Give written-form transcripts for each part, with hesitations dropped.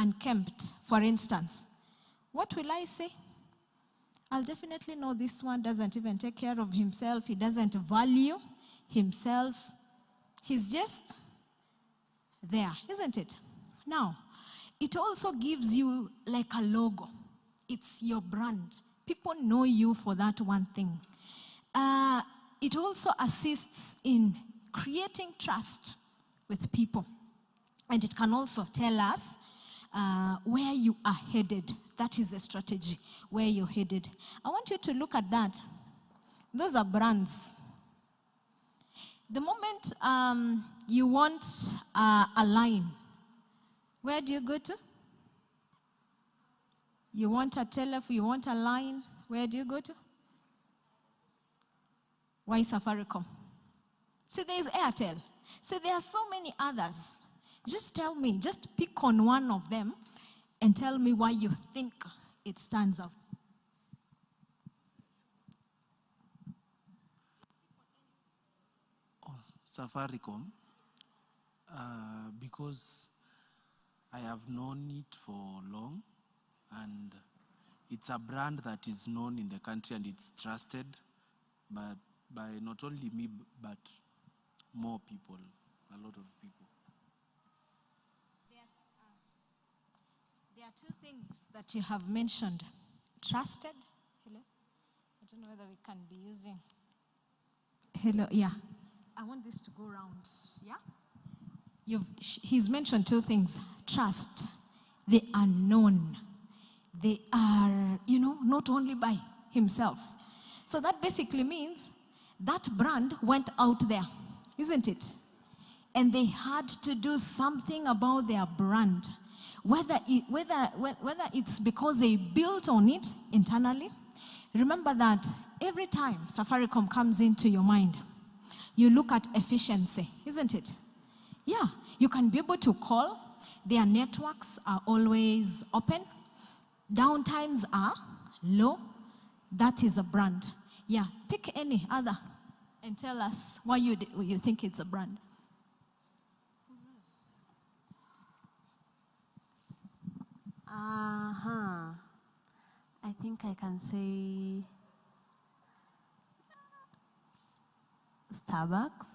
unkempt, for instance, what will I say? I'll definitely know this one doesn't even take care of himself. He doesn't value himself. He's just there, isn't it? Now, it also gives you like a logo. It's your brand. People know you for that one thing. It also assists in creating trust with people. And it can also tell us where you are headed. That is a strategy, where you're headed. I want you to look at that. Those are brands. The moment you want a line, where do you go to? You want a telephone, you want a line, where do you go to? Why Safaricom? So there's Airtel. So there are so many others. Just tell me, just pick on one of them and tell me why you think it stands out. Oh, Safaricom, because I have known it for long, and it's a brand that is known in the country and it's trusted by not only me, but more people, a lot of people. There are two things that you have mentioned. Trusted. Hello? I don't know whether we can be using. Hello, yeah. I want this to go round, yeah? He's mentioned two things. Trust. They are known. They are, not only by himself. So that basically means that brand went out there, isn't it? And they had to do something about their brand. Whether it's because they built on it internally. Remember that every time Safaricom comes into your mind, you look at efficiency, isn't it? Yeah, you can be able to call. Their networks are always open. Downtimes are low. That is a brand. Yeah, pick any other and tell us why you think it's a brand. I think I can say Starbucks.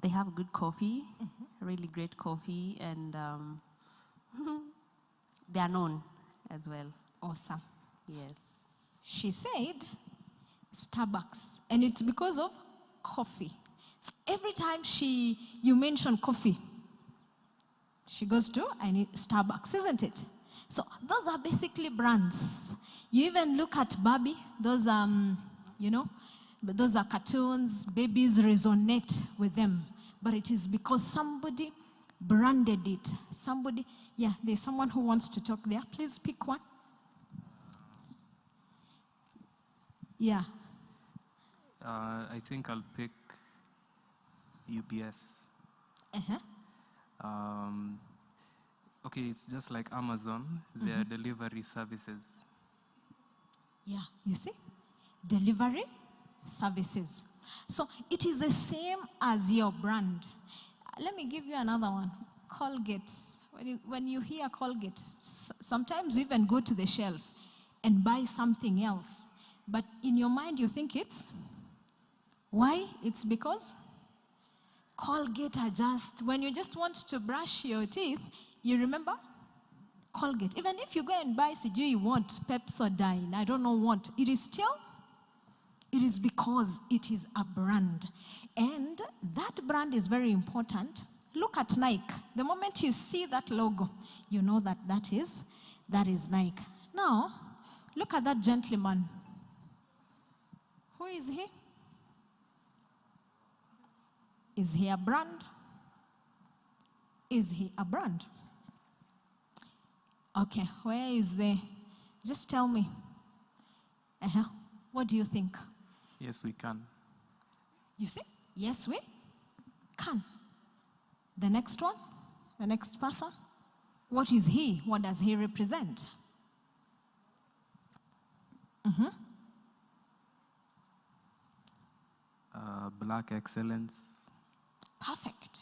They have good coffee, really great coffee, and they are known as well. Awesome. Yes. She said Starbucks, and it's because of coffee. So every time you mention coffee, she goes to, I need Starbucks, isn't it? So those are basically brands. You even look at Barbie, those those are cartoons, babies resonate with them. But it is because somebody branded it. Somebody, yeah, there's someone who wants to talk there. Please pick one. Yeah. I think I'll pick UPS. Okay, it's just like Amazon, their delivery services. Yeah, you see? Delivery services. So it is the same as your brand. Let me give you another one. Colgate. When you hear Colgate, sometimes you even go to the shelf and buy something else. But in your mind, you think it's? Why? It's because Colgate are just, when you just want to brush your teeth, you remember Colgate. Even if you go and buy CG, you want Pepsodent, I don't know what, it is because it is a brand. And that brand is very important. Look at Nike. The moment you see that logo, you know that is Nike. Now, look at that gentleman. Who is he? Is he a brand? Is he a brand? Okay, where is the, just tell me. What do you think? Yes, we can. You see? Yes, we can. The next one, the next person. What is he? What does he represent? Black excellence. Perfect.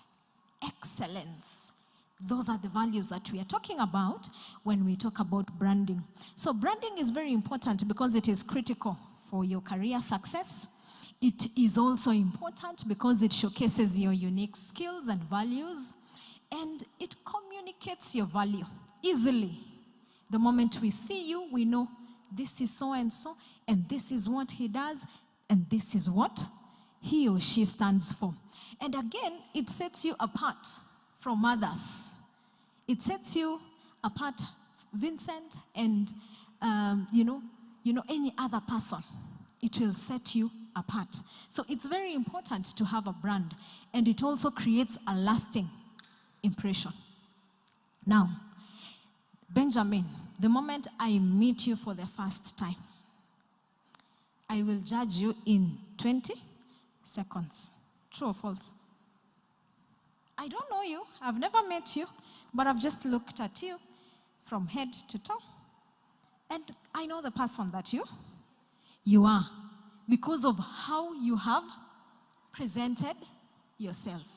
Excellence. Those are the values that we are talking about when we talk about branding. So branding is very important because it is critical for your career success. It is also important because it showcases your unique skills and values, and it communicates your value easily. The moment we see you, we know this is so and so, and this is what he does, and this is what he or she stands for. And again, it sets you apart from others. It sets you apart, Vincent, and any other person. It will set you apart. So it's very important to have a brand, and it also creates a lasting impression. Now, Benjamin, the moment I meet you for the first time, I will judge you in 20 seconds. True or false? I don't know you. I've never met you, but I've just looked at you from head to toe. And I know the person that you are because of how you have presented yourself.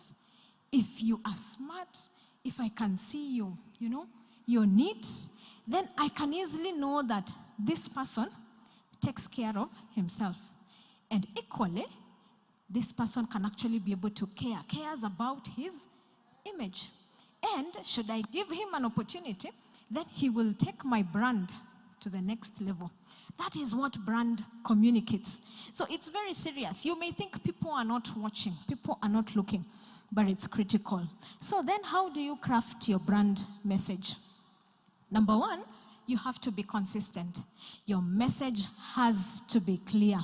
If you are smart, if I can see you, you're neat, then I can easily know that this person takes care of himself. And equally, this person can actually be able to cares about his image. And should I give him an opportunity, then he will take my brand to the next level. That is what brand communicates. So it's very serious. You may think people are not watching, people are not looking, but it's critical. So then how do you craft your brand message? Number one, you have to be consistent. Your message has to be clear.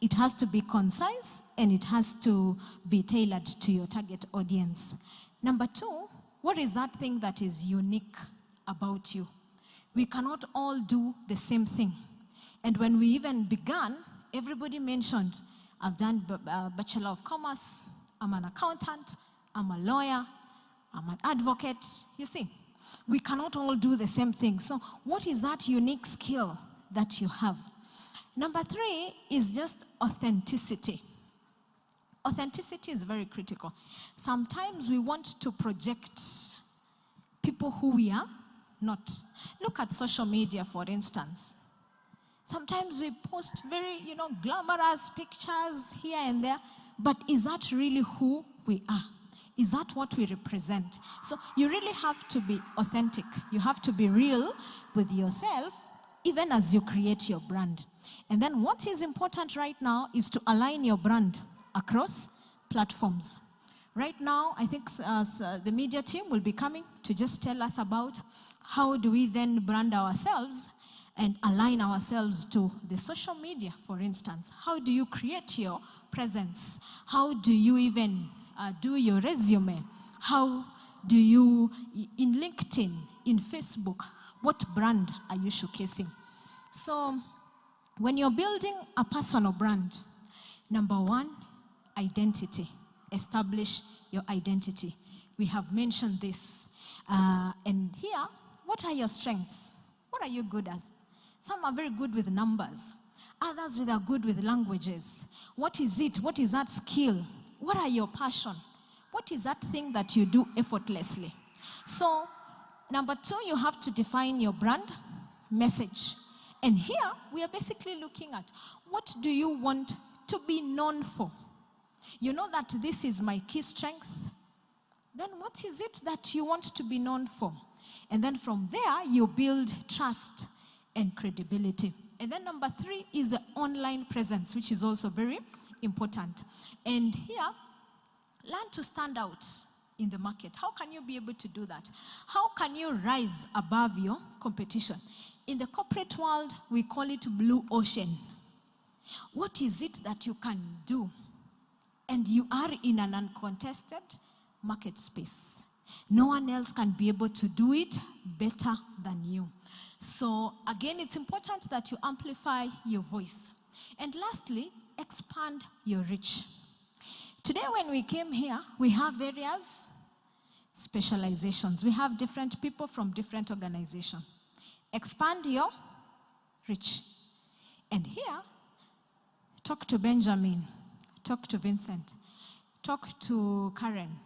It has to be concise, and it has to be tailored to your target audience. Number two, what is that thing that is unique about you? We cannot all do the same thing. And when we even began, everybody mentioned, I've done Bachelor of Commerce, I'm an accountant, I'm a lawyer, I'm an advocate. You see, we cannot all do the same thing. So what is that unique skill that you have? Number three is just authenticity. Authenticity is very critical. Sometimes we want to project people who we are not. Look at social media, for instance. Sometimes we post very, glamorous pictures here and there, but is that really who we are? Is that what we represent? So you really have to be authentic. You have to be real with yourself, even as you create your brand. And then what is important right now is to align your brand across platforms. Right now, I think the media team will be coming to just tell us about how do we then brand ourselves and align ourselves to the social media, for instance. How do you create your presence? How do you even do your resume? How do you, in LinkedIn, in Facebook, what brand are you showcasing? So when you're building a personal brand, number one, identity. Establish your identity. We have mentioned this. And here, what are your strengths? What are you good at? Some are very good with numbers. Others are good with languages. What is it? What is that skill? What are your passion? What is that thing that you do effortlessly? So, number two, you have to define your brand message. And here, we are basically looking at what do you want to be known for? You know that this is my key strength. Then what is it that you want to be known for? And then from there, you build trust and credibility. And then number three is the online presence, which is also very important. And here, learn to stand out in the market. How can you be able to do that? How can you rise above your competition? In the corporate world, we call it blue ocean. What is it that you can do? And you are in an uncontested market space. No one else can be able to do it better than you. So again, it's important that you amplify your voice. And lastly, expand your reach. Today when we came here, we have various specializations. We have different people from different organizations. Expand your reach. And here, talk to Benjamin, talk to Vincent, talk to Karen,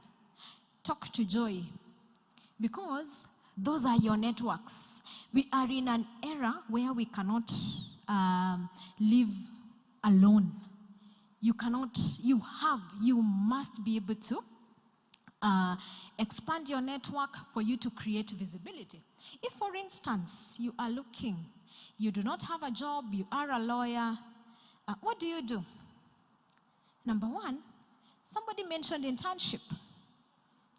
talk to Joy. because those are your networks. We are in an era where we cannot live alone. You must be able to expand your network for you to create visibility. If, for instance, you are looking, you do not have a job, you are a lawyer, what do? Number one, somebody mentioned internship.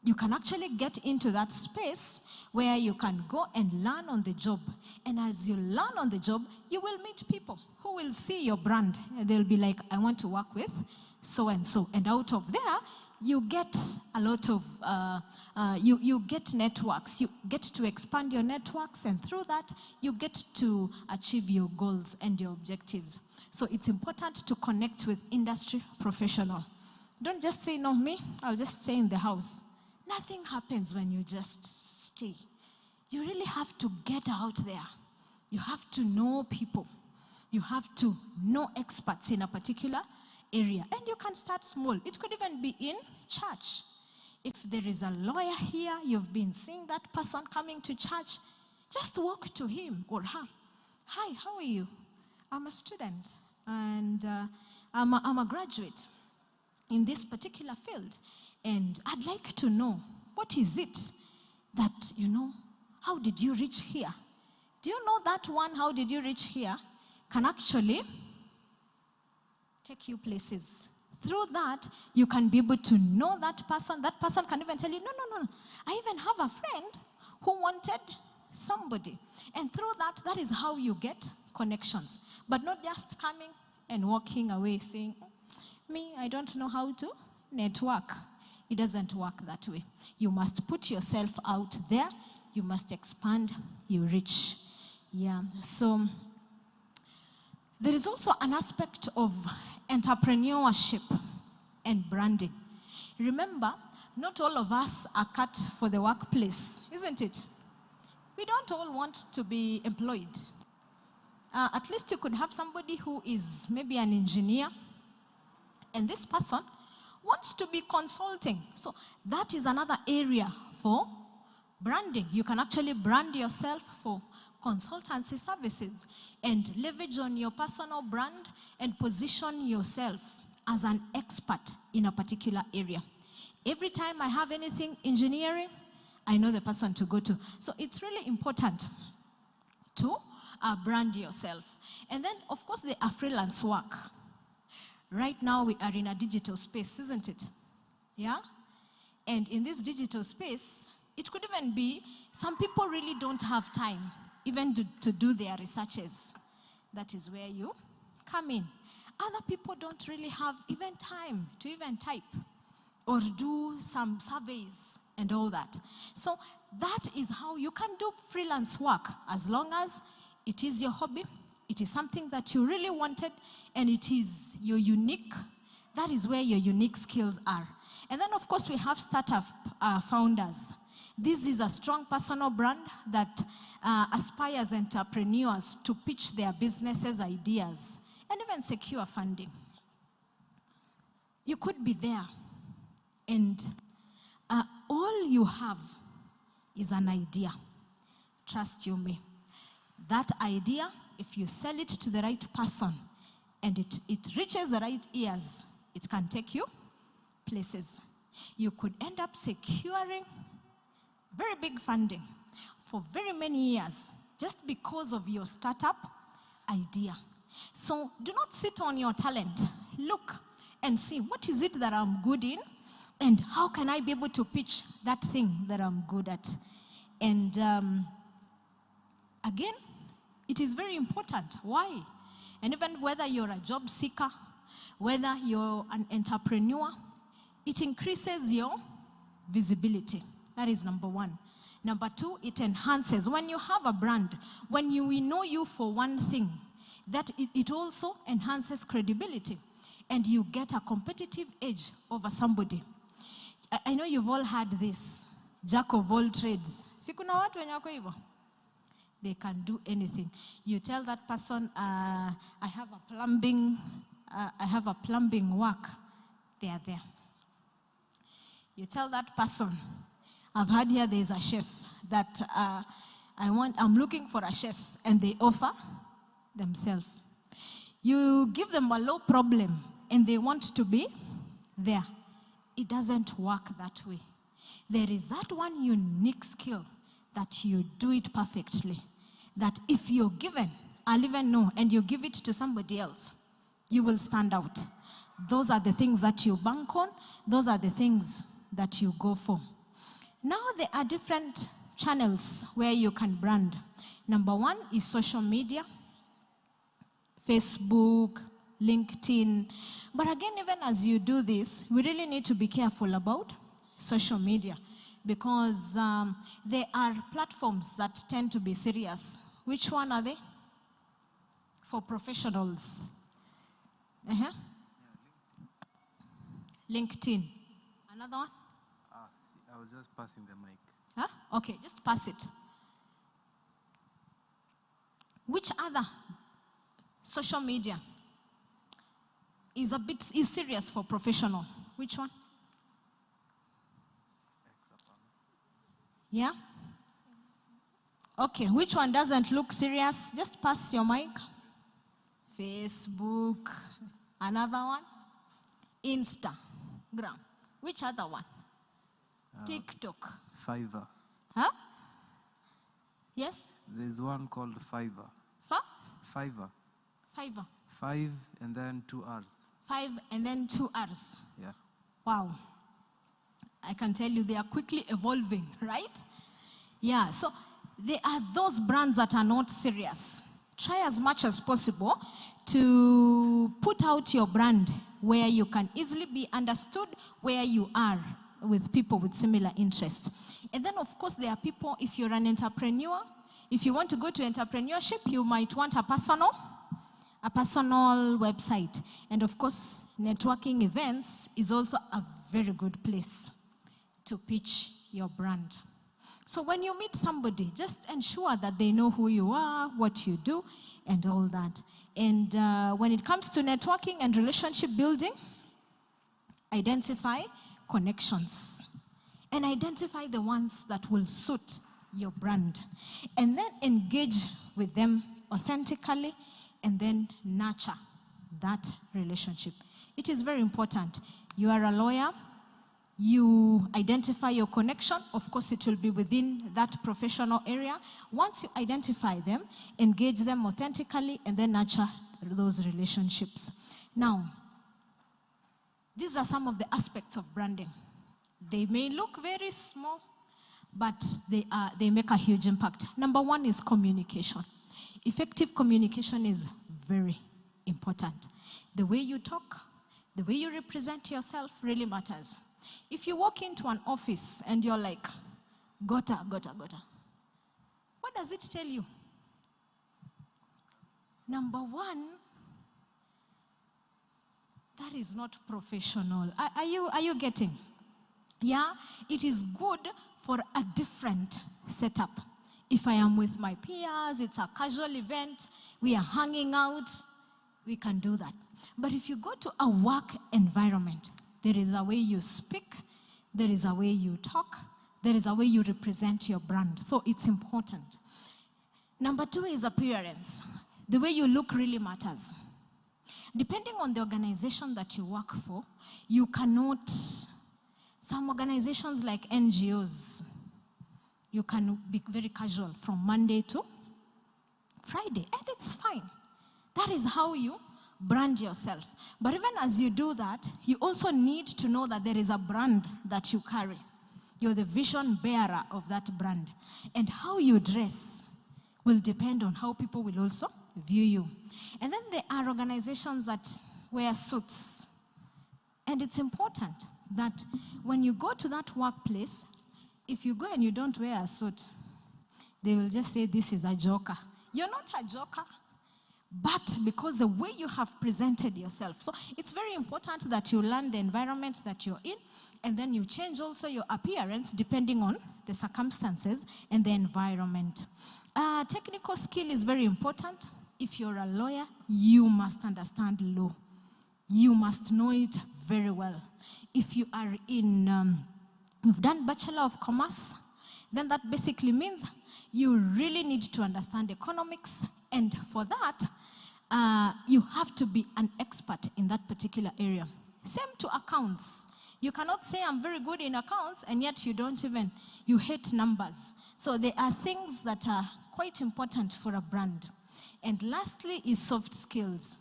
You can actually get into that space where you can go and learn on the job. And as you learn on the job, you will meet people who will see your brand. And they'll be like, I want to work with so-and-so. And out of there, you get a lot of, you get networks. You get to expand your networks. And through that, you get to achieve your goals and your objectives. So it's important to connect with industry professional. Don't just say, no, me, I'll just stay in the house. Nothing happens when you just stay. You really have to get out there. You have to know people. You have to know experts in a particular area. And you can start small. It could even be in church. If there is a lawyer here, you've been seeing that person coming to church, just walk to him or her. Hi, how are you? I'm a student and I'm a graduate in this particular field. And I'd like to know, what is it that, how did you reach here? Do you know that one, how did you reach here, can actually take you places. Through that, you can be able to know that person. That person can even tell you, no. I even have a friend who wanted somebody. And through that, that is how you get connections. But not just coming and walking away saying, me, I don't know how to network. It doesn't work that way. You must put yourself out there. You must expand your reach. Yeah. So there is also an aspect of entrepreneurship and branding. Remember, not all of us are cut for the workplace, isn't it? We don't all want to be employed. At least you could have somebody who is maybe an engineer, and this person wants to be consulting. So that is another area for branding. You can actually brand yourself for consultancy services and leverage on your personal brand and position yourself as an expert in a particular area. Every time I have anything engineering, I know the person to go to. So it's really important to brand yourself. And then, of course, there are freelance work. Right now, we are in a digital space, isn't it? Yeah? And in this digital space, it could even be some people really don't have time even to do their researches. That is where you come in. Other people don't really have even time to even type or do some surveys and all that. So that is how you can do freelance work, as long as it is your hobby, it is something that you really wanted, and it is your unique, that is where your unique skills are. And then, of course, we have startup founders. This is a strong personal brand that aspires entrepreneurs to pitch their businesses, ideas, and even secure funding. You could be there, and all you have is an idea. Trust you me. That idea, if you sell it to the right person and it reaches the right ears, it can take you places. You could end up securing very big funding for very many years just because of your startup idea. So do not sit on your talent. Look and see, what is it that I'm good in, and how can I be able to pitch that thing that I'm good at? And again, it is very important. Why? And even whether you're a job seeker, whether you're an entrepreneur, it increases your visibility. That is number one. Number two, it enhances. When you have a brand, when we know you for one thing, that it also enhances credibility, and you get a competitive edge over somebody. I know you've all had this, jack of all trades. Si kuna watu wenye wako hivyo? They can do anything. You tell that person, I have a plumbing work. They are there. You tell that person, I've heard here there's a chef that I'm looking for a chef, and they offer themselves. You give them a low problem and they want to be there. It doesn't work that way. There is that one unique skill that you do it perfectly. That if you're given, I'll even know, and you give it to somebody else, you will stand out. Those are the things that you bank on. Those are the things that you go for. Now there are different channels where you can brand. Number one is social media, Facebook, LinkedIn. But again, even as you do this, we really need to be careful about social media, because there are platforms that tend to be serious. Which one are they? For professionals. LinkedIn. Another one? I was just passing the mic. Huh? Okay, just pass it. Which other social media is serious for professional? Which one? Yeah? Okay, which one doesn't look serious? Just pass your mic. Facebook. Another one? Instagram. Which other one? TikTok. Fiverr. Huh? Yes? There's one called Fiverr. Fiverr. Fiverr. 5 and then 2 R's. 5 and then 2 R's. Yeah. Wow. I can tell you they are quickly evolving, right? Yeah, so there are those brands that are not serious. Try as much as possible to put out your brand where you can easily be understood where you are with people with similar interests. And then, of course, there are people, if you're an entrepreneur, if you want to go to entrepreneurship, you might want a personal website. And of course, networking events is also a very good place to pitch your brand. So when you meet somebody, just ensure that they know who you are, what you do, and all that. And when it comes to networking and relationship building, identify connections and identify the ones that will suit your brand. And then engage with them authentically and then nurture that relationship. It is very important. You are a lawyer. You identify your connection. Of course, it will be within that professional area. Once you identify them, engage them authentically, and then nurture those relationships. Now, these are some of the aspects of branding. They may look very small, but they make a huge impact. Number one is communication. Effective communication is very important. The way you talk, the way you represent yourself really matters. If you walk into an office and you're like, gota, what does it tell you? Number one, that is not professional. Are you getting? Yeah, it is good for a different setup. If I am with my peers, it's a casual event, we are hanging out, we can do that. But if you go to a work environment, there is a way you speak, there is a way you talk, there is a way you represent your brand. So it's important. Number two is appearance. The way you look really matters. Depending on the organization that you work for, you cannot, some organizations like NGOs, you can be very casual from Monday to Friday, and it's fine. That is how you brand yourself. But even as you do that, you also need to know that there is a brand that you carry. You're the vision bearer of that brand. And how you dress will depend on how people will also view you. And then there are organizations that wear suits. And it's important that when you go to that workplace, if you go and you don't wear a suit, they will just say, this is a joker. You're not a joker. But because the way you have presented yourself. So it's very important that you learn the environment that you're in, and then you change also your appearance depending on the circumstances and the environment. Technical skill is very important. If you're a lawyer, you must understand law. You must know it very well. If you are in you've done Bachelor of Commerce, then that basically means you really need to understand economics, and for that, you have to be an expert in that particular area. Same to accounts. You cannot say I'm very good in accounts and yet you hate numbers. So there are things that are quite important for a brand. And lastly is soft skills.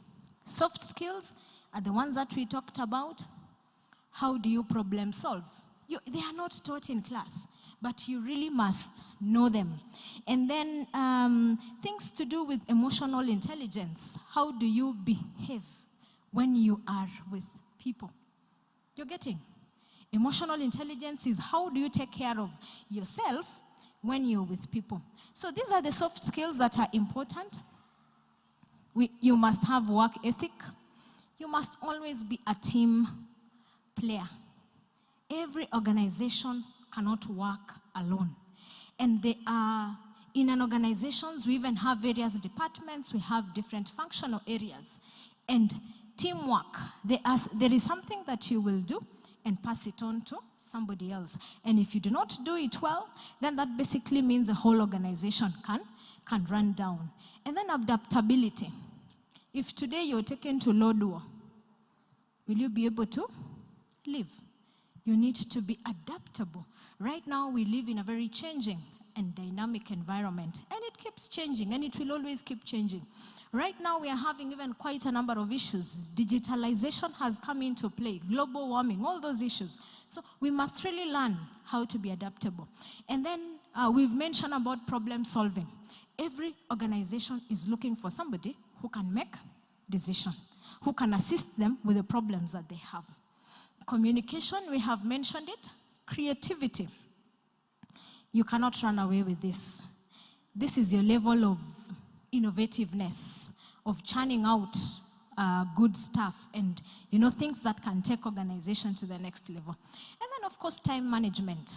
Soft skills are the ones that we talked about. How do you problem solve? They are not taught in class, but you really must know them. And then things to do with emotional intelligence. How do you behave when you are with people? You're getting? Emotional intelligence is how do you take care of yourself when you're with people. So these are the soft skills that are important. You must have work ethic. You must always be a team player. Every organization cannot work alone. And in an organization, we even have various departments, we have different functional areas. And teamwork, there is something that you will do and pass it on to somebody else. And if you do not do it well, then that basically means the whole organization can run down. And then adaptability. If today you're taken to Lodwar, will you be able to live? You need to be adaptable. Right now, we live in a very changing and dynamic environment, and it keeps changing, and it will always keep changing. Right now, we are having even quite a number of issues. Digitalization has come into play, global warming, all those issues. So we must really learn how to be adaptable. And then we've mentioned about problem solving. Every organization is looking for somebody who can make decisions, who can assist them with the problems that they have. Communication, we have mentioned it. Creativity. You cannot run away with this. This is your level of innovativeness, of churning out good stuff and things that can take organization to the next level. And then, of course, time management.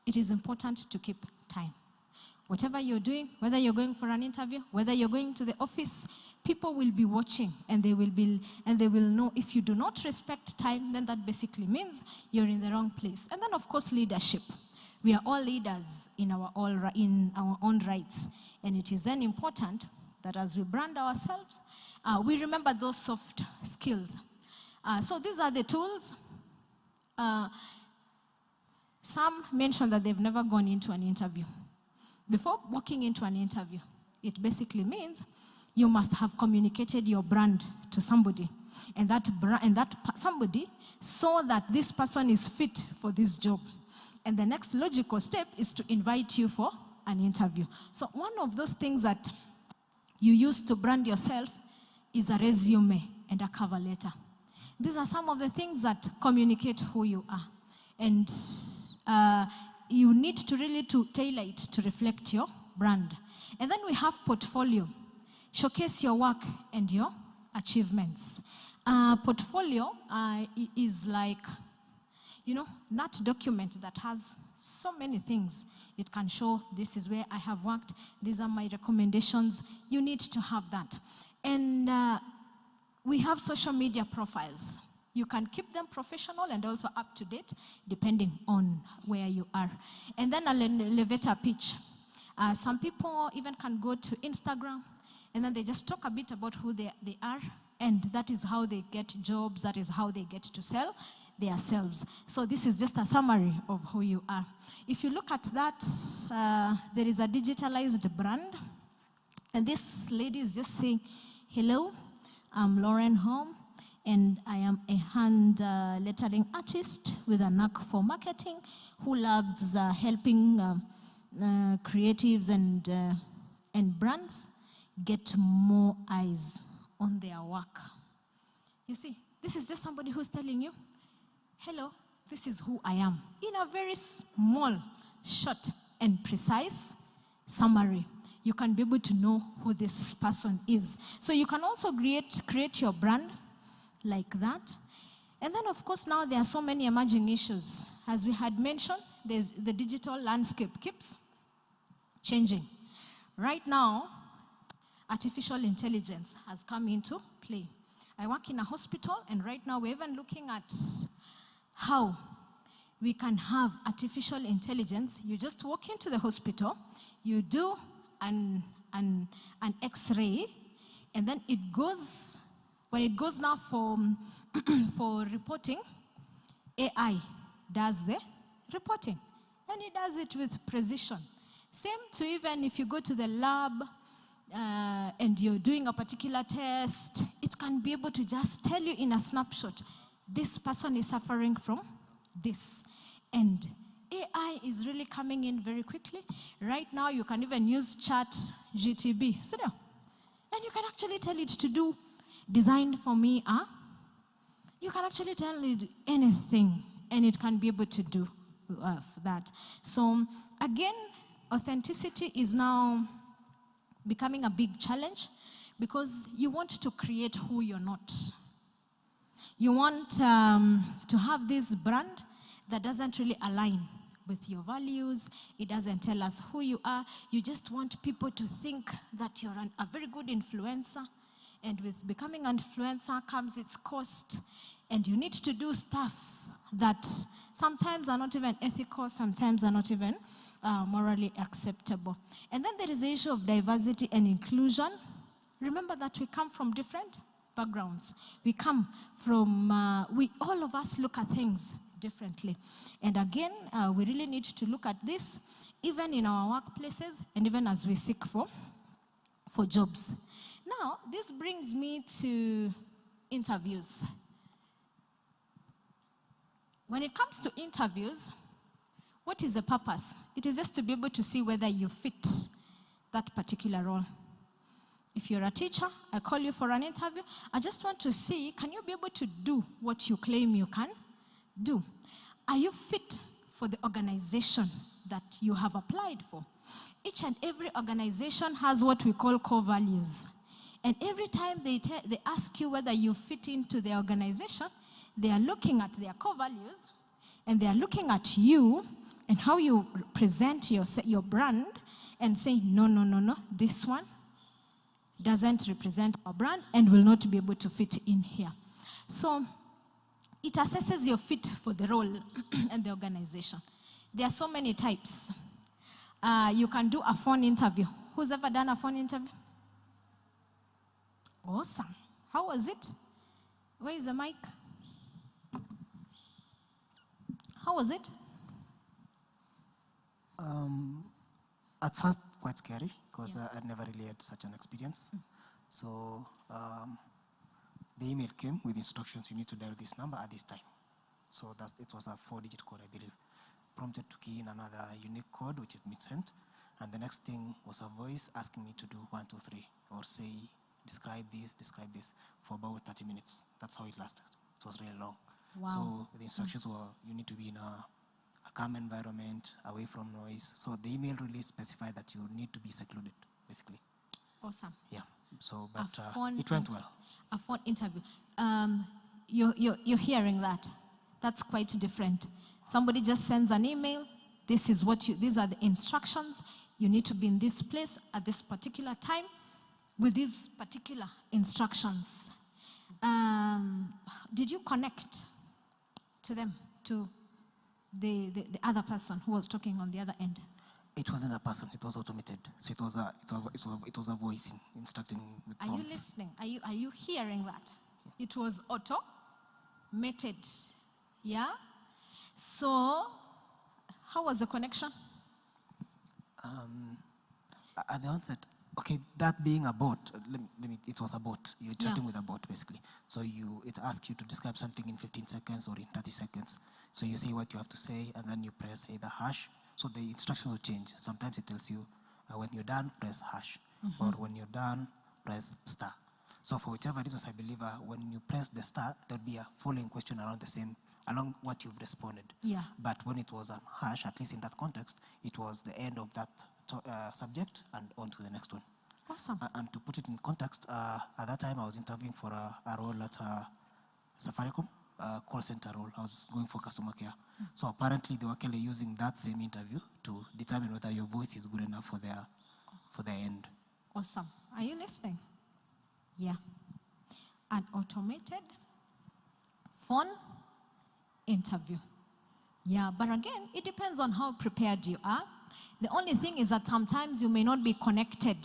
It is important to keep time. Whatever you're doing, whether you're going for an interview, whether you're going to the office, people will be watching and they will know if you do not respect time, then that basically means you're in the wrong place. And then, of course, leadership. We are all leaders in our own rights. And it is then important that as we brand ourselves, we remember those soft skills. So these are the tools. Some mentioned that they've never gone into an interview. Before walking into an interview, it basically means you must have communicated your brand to somebody. And that somebody saw that this person is fit for this job. And the next logical step is to invite you for an interview. So one of those things that you use to brand yourself is a resume and a cover letter. These are some of the things that communicate who you are. And you need to really tailor it to reflect your brand. And then we have portfolio. Showcase your work and your achievements. Portfolio is like, that document that has so many things. It can show this is where I have worked. These are my recommendations. You need to have that. And we have social media profiles. You can keep them professional and also up to date, depending on where you are. And then an elevator pitch. Some people even can go to Instagram, and then they just talk a bit about who they are, and that is how they get jobs, that is how they get to sell themselves. So this is just a summary of who you are. If you look at that, there is a digitalized brand, and this lady is just saying, hello, I'm Lauren Holm, and I am a hand lettering artist with a knack for marketing who loves helping creatives and brands get more eyes on their work. You see, this is just somebody who's telling you, hello, this is who I am, in a very small, short, and precise summary. You can be able to know who this person is. So you can also create your brand like that. And then, of course, now there are so many emerging issues. As we had mentioned, the digital landscape keeps changing. Right now, artificial intelligence has come into play. I work in a hospital, and right now we're even looking at how we can have artificial intelligence. You just walk into the hospital, you do an X-ray, and then it goes, when it goes now for, for reporting, AI does the reporting. And it does it with precision. Same to even if you go to the lab and you're doing a particular test, it can be able to just tell you in a snapshot, this person is suffering from this. And AI is really coming in very quickly. Right now, you can even use Chat GTB. So, and you can actually tell it to do design for me. You can actually tell it anything, and it can be able to do that. So, again, authenticity is now becoming a big challenge because you want to create who you're not. You want to have this brand that doesn't really align with your values. It doesn't tell us who you are. You just want people to think that you're a very good influencer. And with becoming an influencer comes its cost. And you need to do stuff that sometimes are not even ethical, sometimes are not even morally acceptable. And then there is the issue of diversity and inclusion. Remember that we come from different backgrounds. We come from, all of us look at things differently. And again, we really need to look at this, even in our workplaces, and even as we seek for jobs. Now, this brings me to interviews. When it comes to interviews, what is the purpose? It is just to be able to see whether you fit that particular role. If you're a teacher, I call you for an interview. I just want to see, can you be able to do what you claim you can do? Are you fit for the organization that you have applied for? Each and every organization has what we call core values. And every time they ask you whether you fit into the organization, they are looking at their core values, and they are looking at you and how you present your brand and saying, no, this one doesn't represent our brand and will not be able to fit in here. So it assesses your fit for the role and the organization. There are so many types. You can do a phone interview. Who's ever done a phone interview? Awesome. How was it? Where is the mic? How was it? At first, quite scary, because I'd never really had such an experience. So the email came with instructions, you need to dial this number at this time. So it was a 4-digit code, I believe. Prompted to key in another unique code, which is mid-sent. And the next thing was a voice asking me to do 1, 2, 3, or say, describe this, for about 30 minutes. That's how it lasted. It was really long. Wow. So the instructions were, you need to be in a calm environment, away from noise. So the email really specified that you need to be secluded, basically. Awesome. Yeah. So, but it went well. A phone interview. You're hearing that. That's quite different. Somebody just sends an email. These are the instructions. You need to be in this place at this particular time with these particular instructions. Did you connect to them, to the other person who was talking on the other end? It wasn't a person, it was automated. So it was a voice instructing with prompts. Are you listening? Are you hearing that? It was automated. Yeah? So, how was the connection? At the onset, okay, that being a bot, it was a bot. You're chatting with a bot, basically. So it asks you to describe something in 15 seconds or in 30 seconds. So you say what you have to say, and then you press either hash. So the instruction will change. Sometimes it tells you, when you're done, press hash. Or when you're done, press star. So for whichever reasons, I believe when you press the star, there'll be a following question along what you've responded. Yeah. But when it was a hash, at least in that context, it was the end of that subject and on to the next one. Awesome. And to put it in context, at that time I was interviewing for a role at Safaricom, call center role. I was going for customer care. So apparently they were actually using that same interview to determine whether your voice is good enough for their end. Awesome. Are you listening? Yeah. An automated phone interview. Yeah, but again, it depends on how prepared you are. The only thing is that sometimes you may not be connected.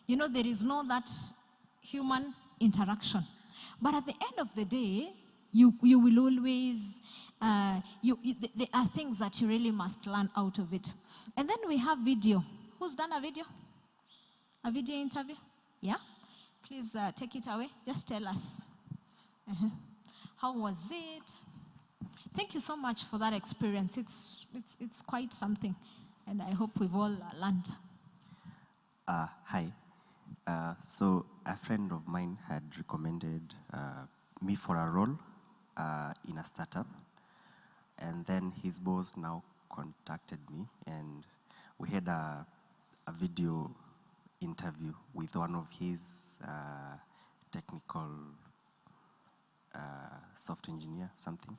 You know, there is no that human interaction. But at the end of the day, you will always, there are things that you really must learn out of it. And then we have video. Who's done a video? A video interview? Yeah? Please take it away. Just tell us. How was it? Thank you so much for that experience. It's quite something. And I hope we've all learned. Hi. So a friend of mine had recommended me for a role in a startup. And then his boss now contacted me, and we had a video interview with one of his technical soft engineer, something.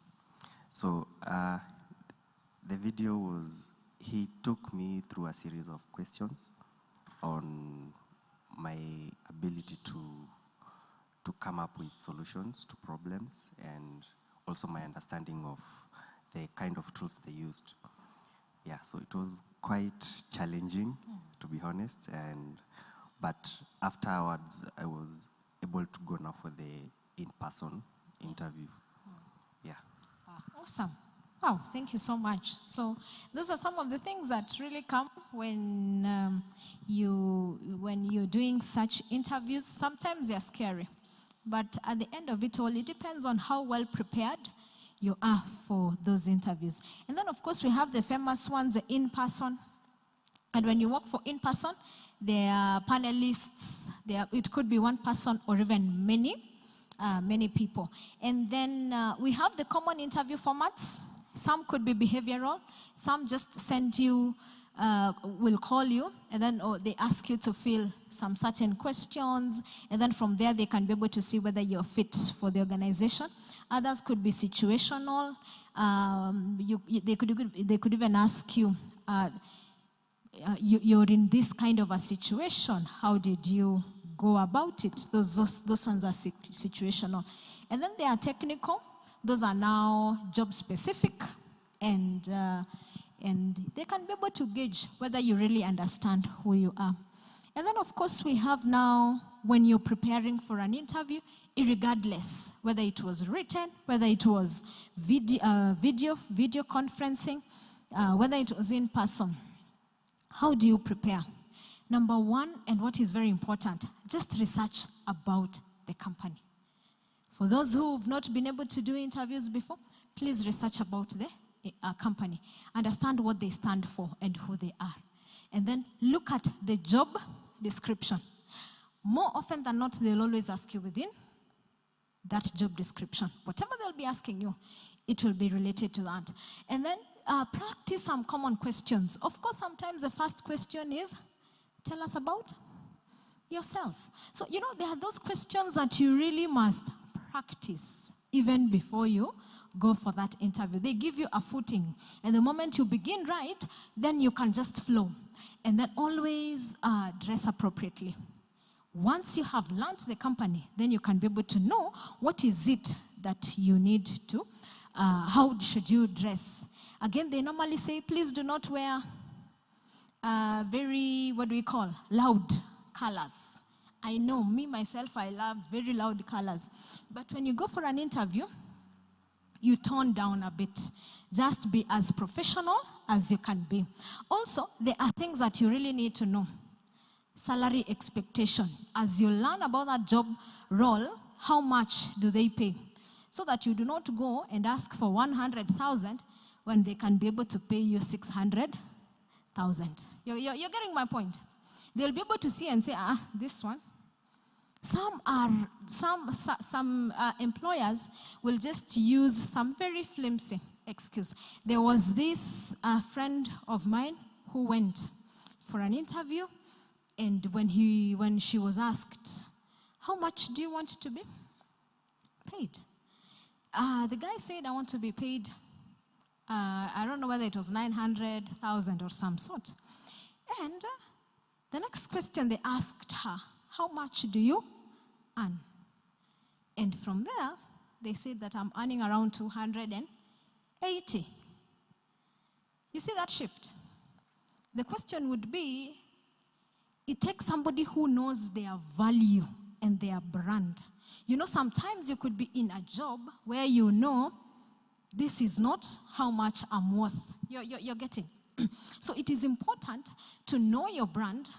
So the video was, he took me through a series of questions on my ability to come up with solutions to problems, and also my understanding of the kind of tools they used. Yeah, so it was quite challenging, to be honest, but afterwards I was able to go now for the in-person interview. Yeah. Awesome. Wow, thank you so much. So those are some of the things that really come when you're doing such interviews. Sometimes they're scary, but at the end of it all, it depends on how well prepared you are for those interviews. And then, of course, we have the famous ones, the in-person. And when you work for in-person, there are panelists. It could be one person or even many people. And then we have the common interview formats. Some could be behavioral. Some just send you, will call you, and then they ask you to fill some certain questions. And then from there, they can be able to see whether you're fit for the organization. Others could be situational. They could even ask you, you're in this kind of a situation. How did you go about it? Those ones are situational. And then they are technical. Those are now job specific, and they can be able to gauge whether you really understand who you are. And then, of course, we have now, when you're preparing for an interview, irregardless whether it was written, whether it was video conferencing, whether it was in person, how do you prepare? Number one, and what is very important, just research about the company. For those who have not been able to do interviews before, please research about the company. Understand what they stand for and who they are. And then look at the job description. More often than not, they'll always ask you within that job description. Whatever they'll be asking you, it will be related to that. And then practice some common questions. Of course, sometimes the first question is, tell us about yourself. So, you know, there are those questions that you really must practice even before you go for that interview. They give you a footing. And the moment you begin right, then you can just flow. And then always dress appropriately. Once you have learned the company, then you can be able to know what is it that you need to, how should you dress. Again, they normally say, please do not wear very, loud colors. I know, me, myself, I love very loud colors. But when you go for an interview, you tone down a bit. Just be as professional as you can be. Also, there are things that you really need to know. Salary expectation. As you learn about that job role, how much do they pay? So that you do not go and ask for 100,000 when they can be able to pay you 600,000. You're getting my point? They'll be able to see and say, this one. Some employers will just use some very flimsy excuse. There was this friend of mine who went for an interview, and when she was asked, how much do you want to be paid? The guy said, I want to be paid, I don't know whether it was 900,000 or some sort. And the next question they asked her, how much do you earn? And from there, they said that I'm earning around 280. You see that shift? The question would be, it takes somebody who knows their value and their brand. You know, sometimes you could be in a job where you know this is not how much I'm worth. You're getting. So it is important to know your brand,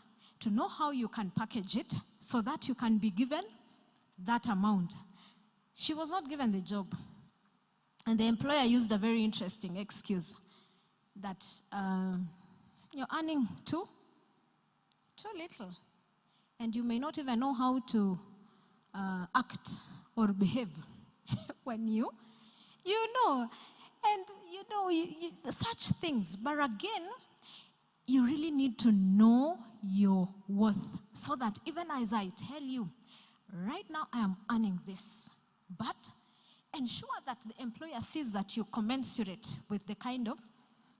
to know how you can package it so that you can be given that amount. She was not given the job. And the employer used a very interesting excuse that you're earning too little. And you may not even know how to act or behave when you know. And you know, such things. But again, you really need to know your worth so that even as I tell you, right now I am earning this, but ensure that the employer sees that you commensurate with the kind of,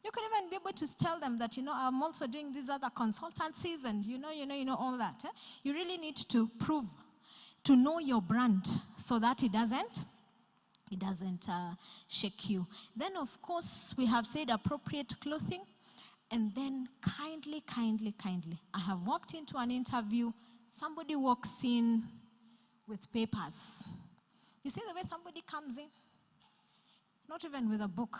you could even be able to tell them that, you know, I'm also doing these other consultancies and you know, all that. You really need to prove, to know your brand so that it doesn't shake you. Then, of course, we have said appropriate clothing. And then kindly. I have walked into an interview. Somebody walks in with papers. You see the way somebody comes in? Not even with a book,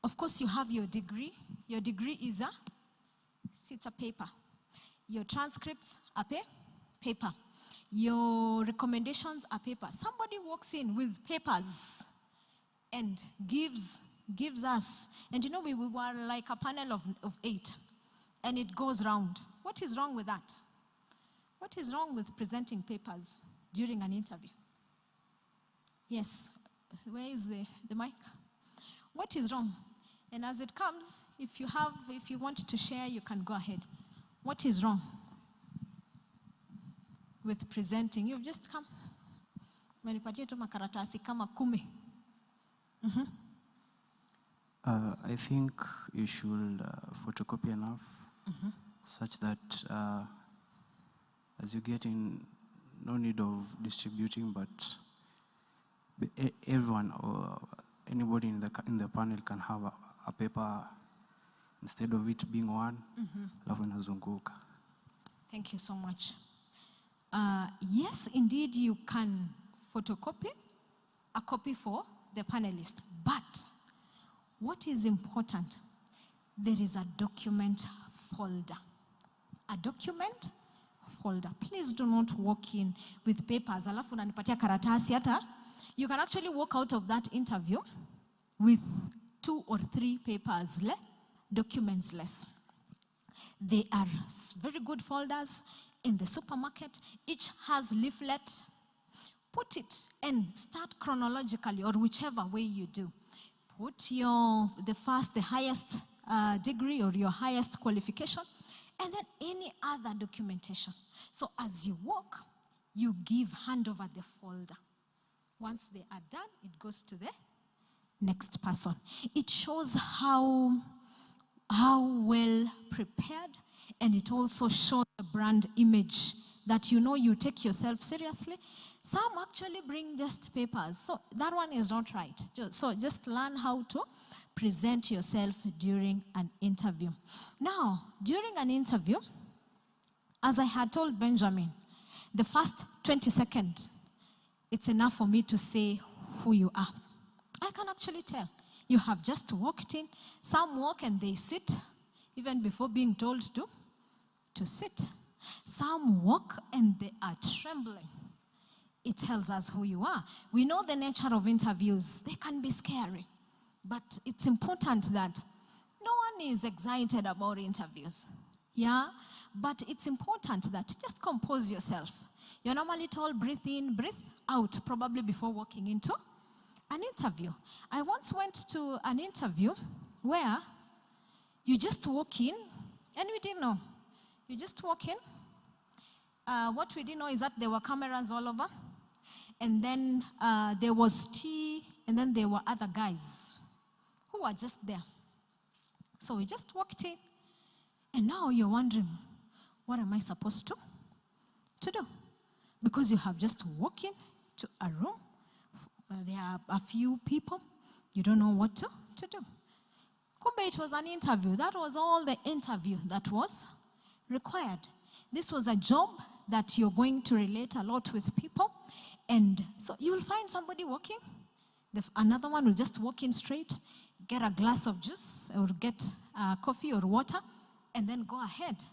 of course, you have your degree. Your degree is it's a paper. Your transcripts are paper. Your recommendations are paper. Somebody walks in with papers and gives us, and you know, we were like a panel of 8, and it goes round. What is wrong with that? What is wrong with presenting papers during an interview? Yes, where is the mic? What is wrong? And as it comes, if you want to share, you can go ahead. What is wrong with presenting? You've just come. Umenipatia tu makaratasi kama 10. I think you should photocopy enough such that as you get in, no need of distributing, but everyone or anybody in the panel can have a paper instead of it being one. Alafu inazunguka. Thank you so much. Yes, indeed, you can photocopy a copy for the panelist, but what is important, there is a document folder. A document folder. Please do not walk in with papers. Alafu unanipatia karatasi hata. You can actually walk out of that interview with 2 or 3 papers, documents less. They are very good folders in the supermarket. Each has leaflet. Put it and start chronologically, or whichever way you do. Put the highest degree or your highest qualification, and then any other documentation. So as you walk, you hand over the folder. Once they are done, it goes to the next person. It shows how well prepared, and it also shows the brand image that you know you take yourself seriously. Some actually bring just papers. So that one is not right. So just learn how to present yourself during an interview. Now, during an interview, as I had told Benjamin, the first 20 seconds, it's enough for me to say who you are. I can actually tell. You have just walked in. Some walk and they sit even before being told to sit. Some walk and they are trembling. It tells us who you are. We know the nature of interviews. They can be scary. But it's important that no one is excited about interviews. Yeah? But it's important that just compose yourself. You're normally told breathe in, breathe out, probably before walking into an interview. I once went to an interview where you just walk in, and we didn't know. You just walk in. What we didn't know is that there were cameras all over. And then there was tea, and then there were other guys who were just there. So we just walked in, and now you're wondering, what am I supposed to do? Because you have just walked in to a room. There are a few people. You don't know what to do. Kumbe, it was an interview. That was all the interview that was required. This was a job that you're going to relate a lot with people. And so you'll find somebody walking. Another one will just walk in straight, get a glass of juice, or get coffee or water, and then go ahead.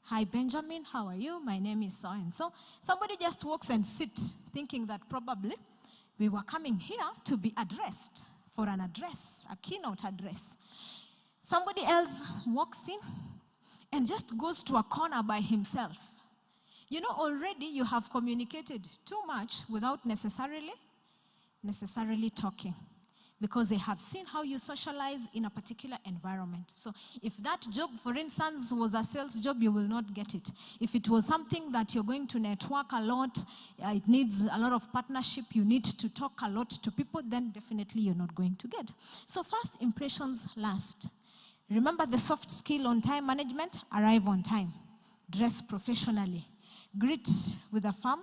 Hi, Benjamin, how are you? My name is so-and-so. Somebody just walks and sits, thinking that probably we were coming here to be addressed for an address, a keynote address. Somebody else walks in and just goes to a corner by himself. You know, already you have communicated too much without necessarily talking, because they have seen how you socialize in a particular environment. So if that job, for instance, was a sales job, you will not get it. If it was something that you're going to network a lot, it needs a lot of partnership, you need to talk a lot to people, then definitely you're not going to get. So first impressions last. Remember the soft skill on time management: arrive on time, dress professionally, greet with a firm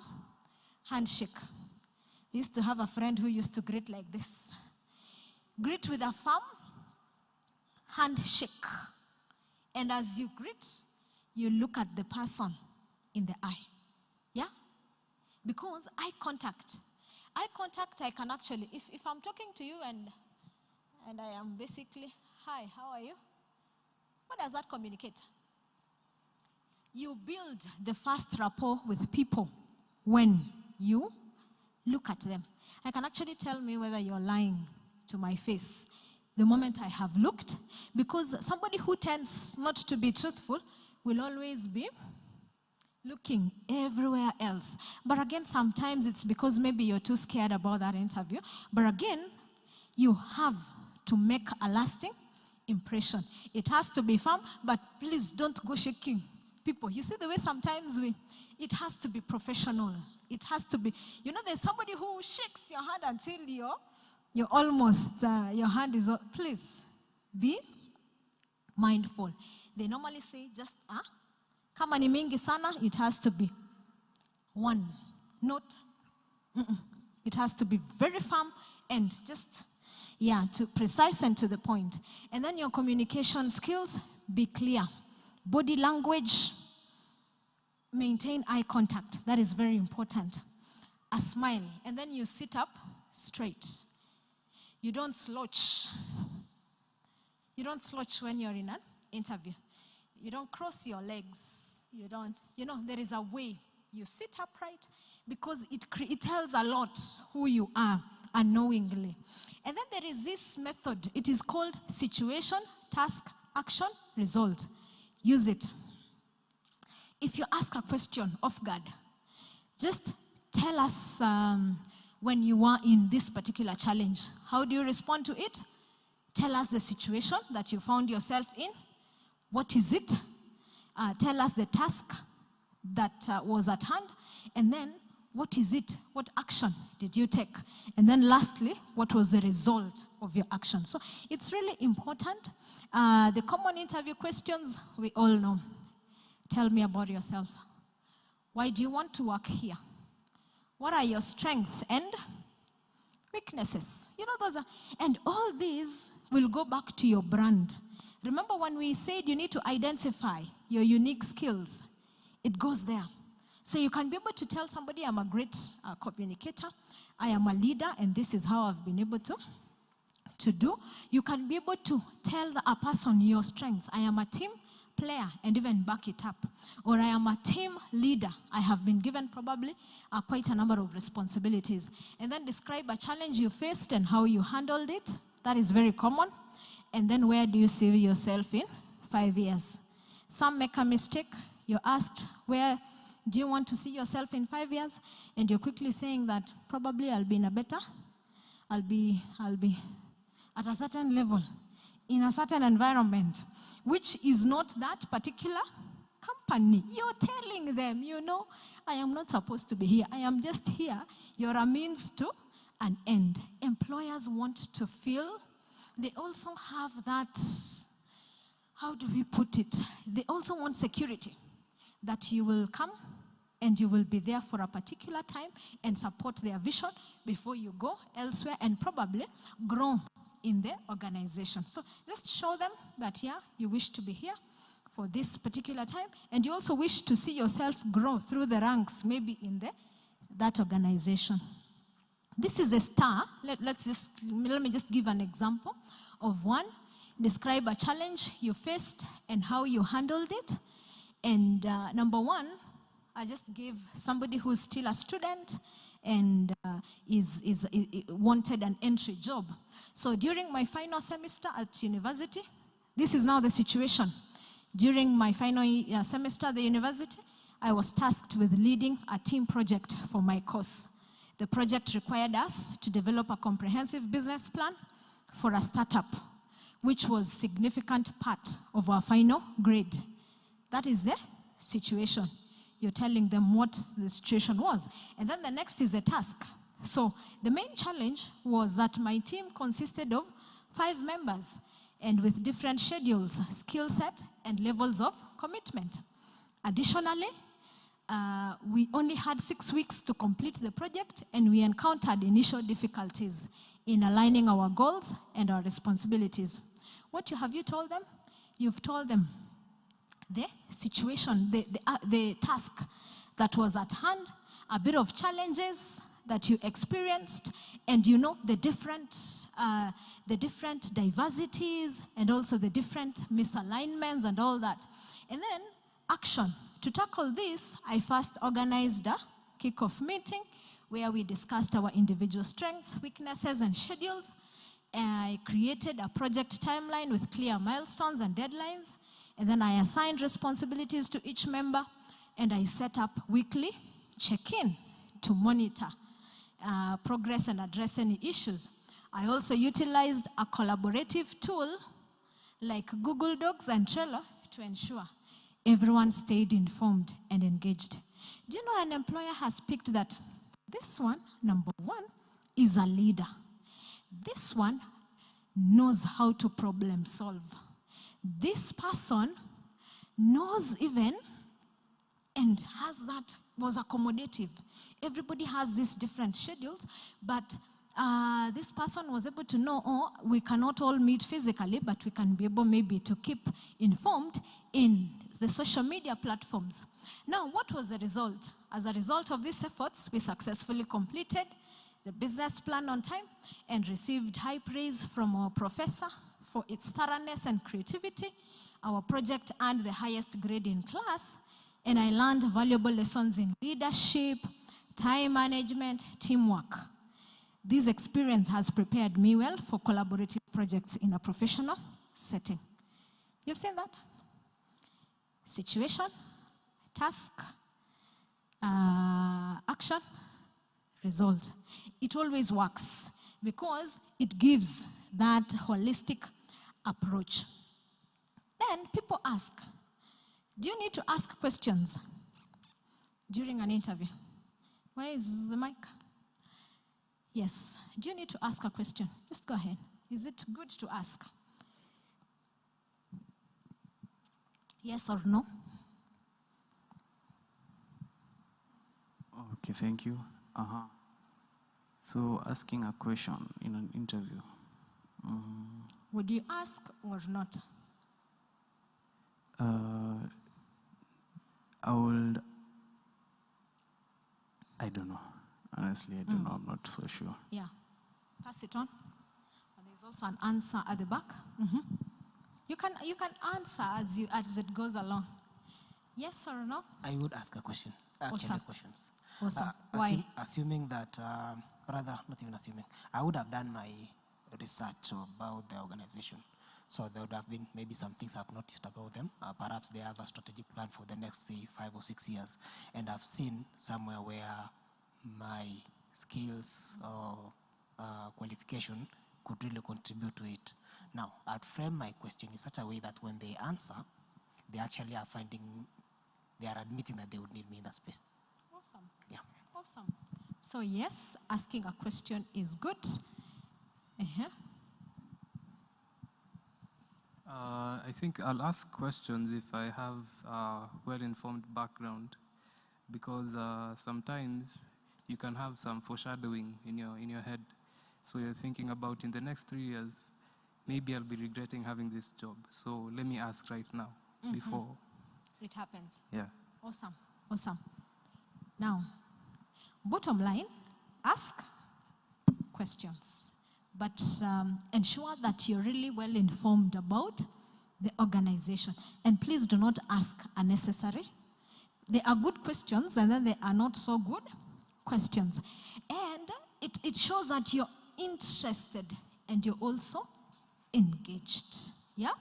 handshake. I used to have a friend who used to greet like this. Greet with a firm handshake. And as you greet, you look at the person in the eye. Yeah? Because eye contact, I can actually, if I'm talking to you and I am basically, hi, how are you? What does that communicate? You build the first rapport with people when you look at them. I can actually tell me whether you're lying to my face the moment I have looked, because somebody who tends not to be truthful will always be looking everywhere else. But again, sometimes it's because maybe you're too scared about that interview. But again, you have to make a lasting impression. It has to be firm, but please don't go shaking people. You see the way sometimes it has to be professional. It has to be, there's somebody who shakes your hand until you're almost, your hand is, please be mindful. They normally say just, kama ni mingi sana, it has to be one, not, it has to be very firm and just, to precise and to the point. And then your communication skills, be clear. Body language, maintain eye contact. That is very important. A smile. And then you sit up straight. You don't slouch. You don't slouch when you're in an interview. You don't cross your legs. You don't, there is a way. You sit upright because it tells a lot who you are unknowingly. And then there is this method. It is called situation, task, action, result. Use it. If you ask a question off guard, just tell us when you are in this particular challenge. How do you respond to it? Tell us the situation that you found yourself in. What is it? Tell us the task that was at hand. And then, what is it? What action did you take? And then lastly, what was the result of your action? So it's really important. The common interview questions, we all know. Tell me about yourself. Why do you want to work here? What are your strengths and weaknesses? Those are, and all these will go back to your brand. Remember when we said you need to identify your unique skills? It goes there. So you can be able to tell somebody, I'm a great communicator, I am a leader, and this is how I've been able to do. You can be able to tell a person your strengths. I am a team player, and even back it up. Or I am a team leader. I have been given probably quite a number of responsibilities. And then describe a challenge you faced and how you handled it. That is very common. And then where do you see yourself in 5 years? Some make a mistake. You're asked, where do you want to see yourself in 5 years? And you're quickly saying that probably I'll be I'll be at a certain level, in a certain environment, which is not that particular company. You're telling them, I am not supposed to be here. I am just here. You're a means to an end. Employers want to feel, they also have that, how do we put it? They also want security, that you will come and you will be there for a particular time and support their vision before you go elsewhere and probably grow in the organization. So just show them that, yeah, you wish to be here for this particular time, and you also wish to see yourself grow through the ranks, maybe in that organization. This is a star. Let me just give an example of one. Describe a challenge you faced and how you handled it. And number one, I just gave somebody who's still a student and wanted an entry job. So during my final semester at university, this is now the situation. During my final semester at the university, I was tasked with leading a team project for my course. The project required us to develop a comprehensive business plan for a startup, which was a significant part of our final grade. That is the situation. You're telling them what the situation was. And then the next is a task. So the main challenge was that my team consisted of 5 members, and with different schedules, skill set, and levels of commitment. Additionally, we only had 6 weeks to complete the project, and we encountered initial difficulties in aligning our goals and our responsibilities. What have you told them? You've told them the situation, the task that was at hand, a bit of challenges that you experienced, and you know the different diversities and also the different misalignments and all that. And then action. To tackle this, I first organized a kickoff meeting where we discussed our individual strengths, weaknesses, and schedules. I created a project timeline with clear milestones and deadlines. And then I assigned responsibilities to each member, and I set up weekly check-in to monitor progress and address any issues. I also utilized a collaborative tool like Google Docs and Trello to ensure everyone stayed informed and engaged. Do you know an employer has picked that this one, number one, is a leader. This one knows how to problem solve. This person knows even and was accommodative. Everybody has these different schedules, but this person was able to know, we cannot all meet physically, but we can be able maybe to keep informed in the social media platforms. Now, what was the result? As a result of these efforts, we successfully completed the business plan on time and received high praise from our professor for its thoroughness and creativity. Our project earned the highest grade in class, and I learned valuable lessons in leadership, time management, teamwork. This experience has prepared me well for collaborative projects in a professional setting. You've seen that? Situation, task, action, result. It always works because it gives that holistic approach. Then people ask, do you need to ask questions during an interview? Where is the mic? Yes. Do you need to ask a question? Just go ahead. Is it good to ask? Yes or no? Okay, thank you. So asking a question in an interview. Would you ask or not? I don't know. Honestly, I don't know. I'm not so sure. Yeah. Pass it on. And there's also an answer at the back. You can answer as it goes along. Yes or no? I would ask a question. Awesome. Questions. Awesome. Why? Assuming that, rather, not even assuming, I would have done my research about the organization. So there would have been maybe some things I've noticed about them. Perhaps they have a strategic plan for the next, say, 5 or 6 years. And I've seen somewhere where my skills or qualification could really contribute to it. Now, I'd frame my question in such a way that when they answer, they actually are they are admitting that they would need me in that space. Awesome. Yeah. Awesome. So yes, asking a question is good. I think I'll ask questions if I have a well-informed background, because sometimes you can have some foreshadowing in your head. So you're thinking about in the next 3 years, maybe I'll be regretting having this job. So let me ask right now before. It happens. Yeah. Awesome. Awesome. Now, bottom line, ask questions, but ensure that you're really well informed about the organization. And please do not ask unnecessary. There are good questions, and then there are not so good questions. And it shows that you're interested and you're also engaged. Yeah?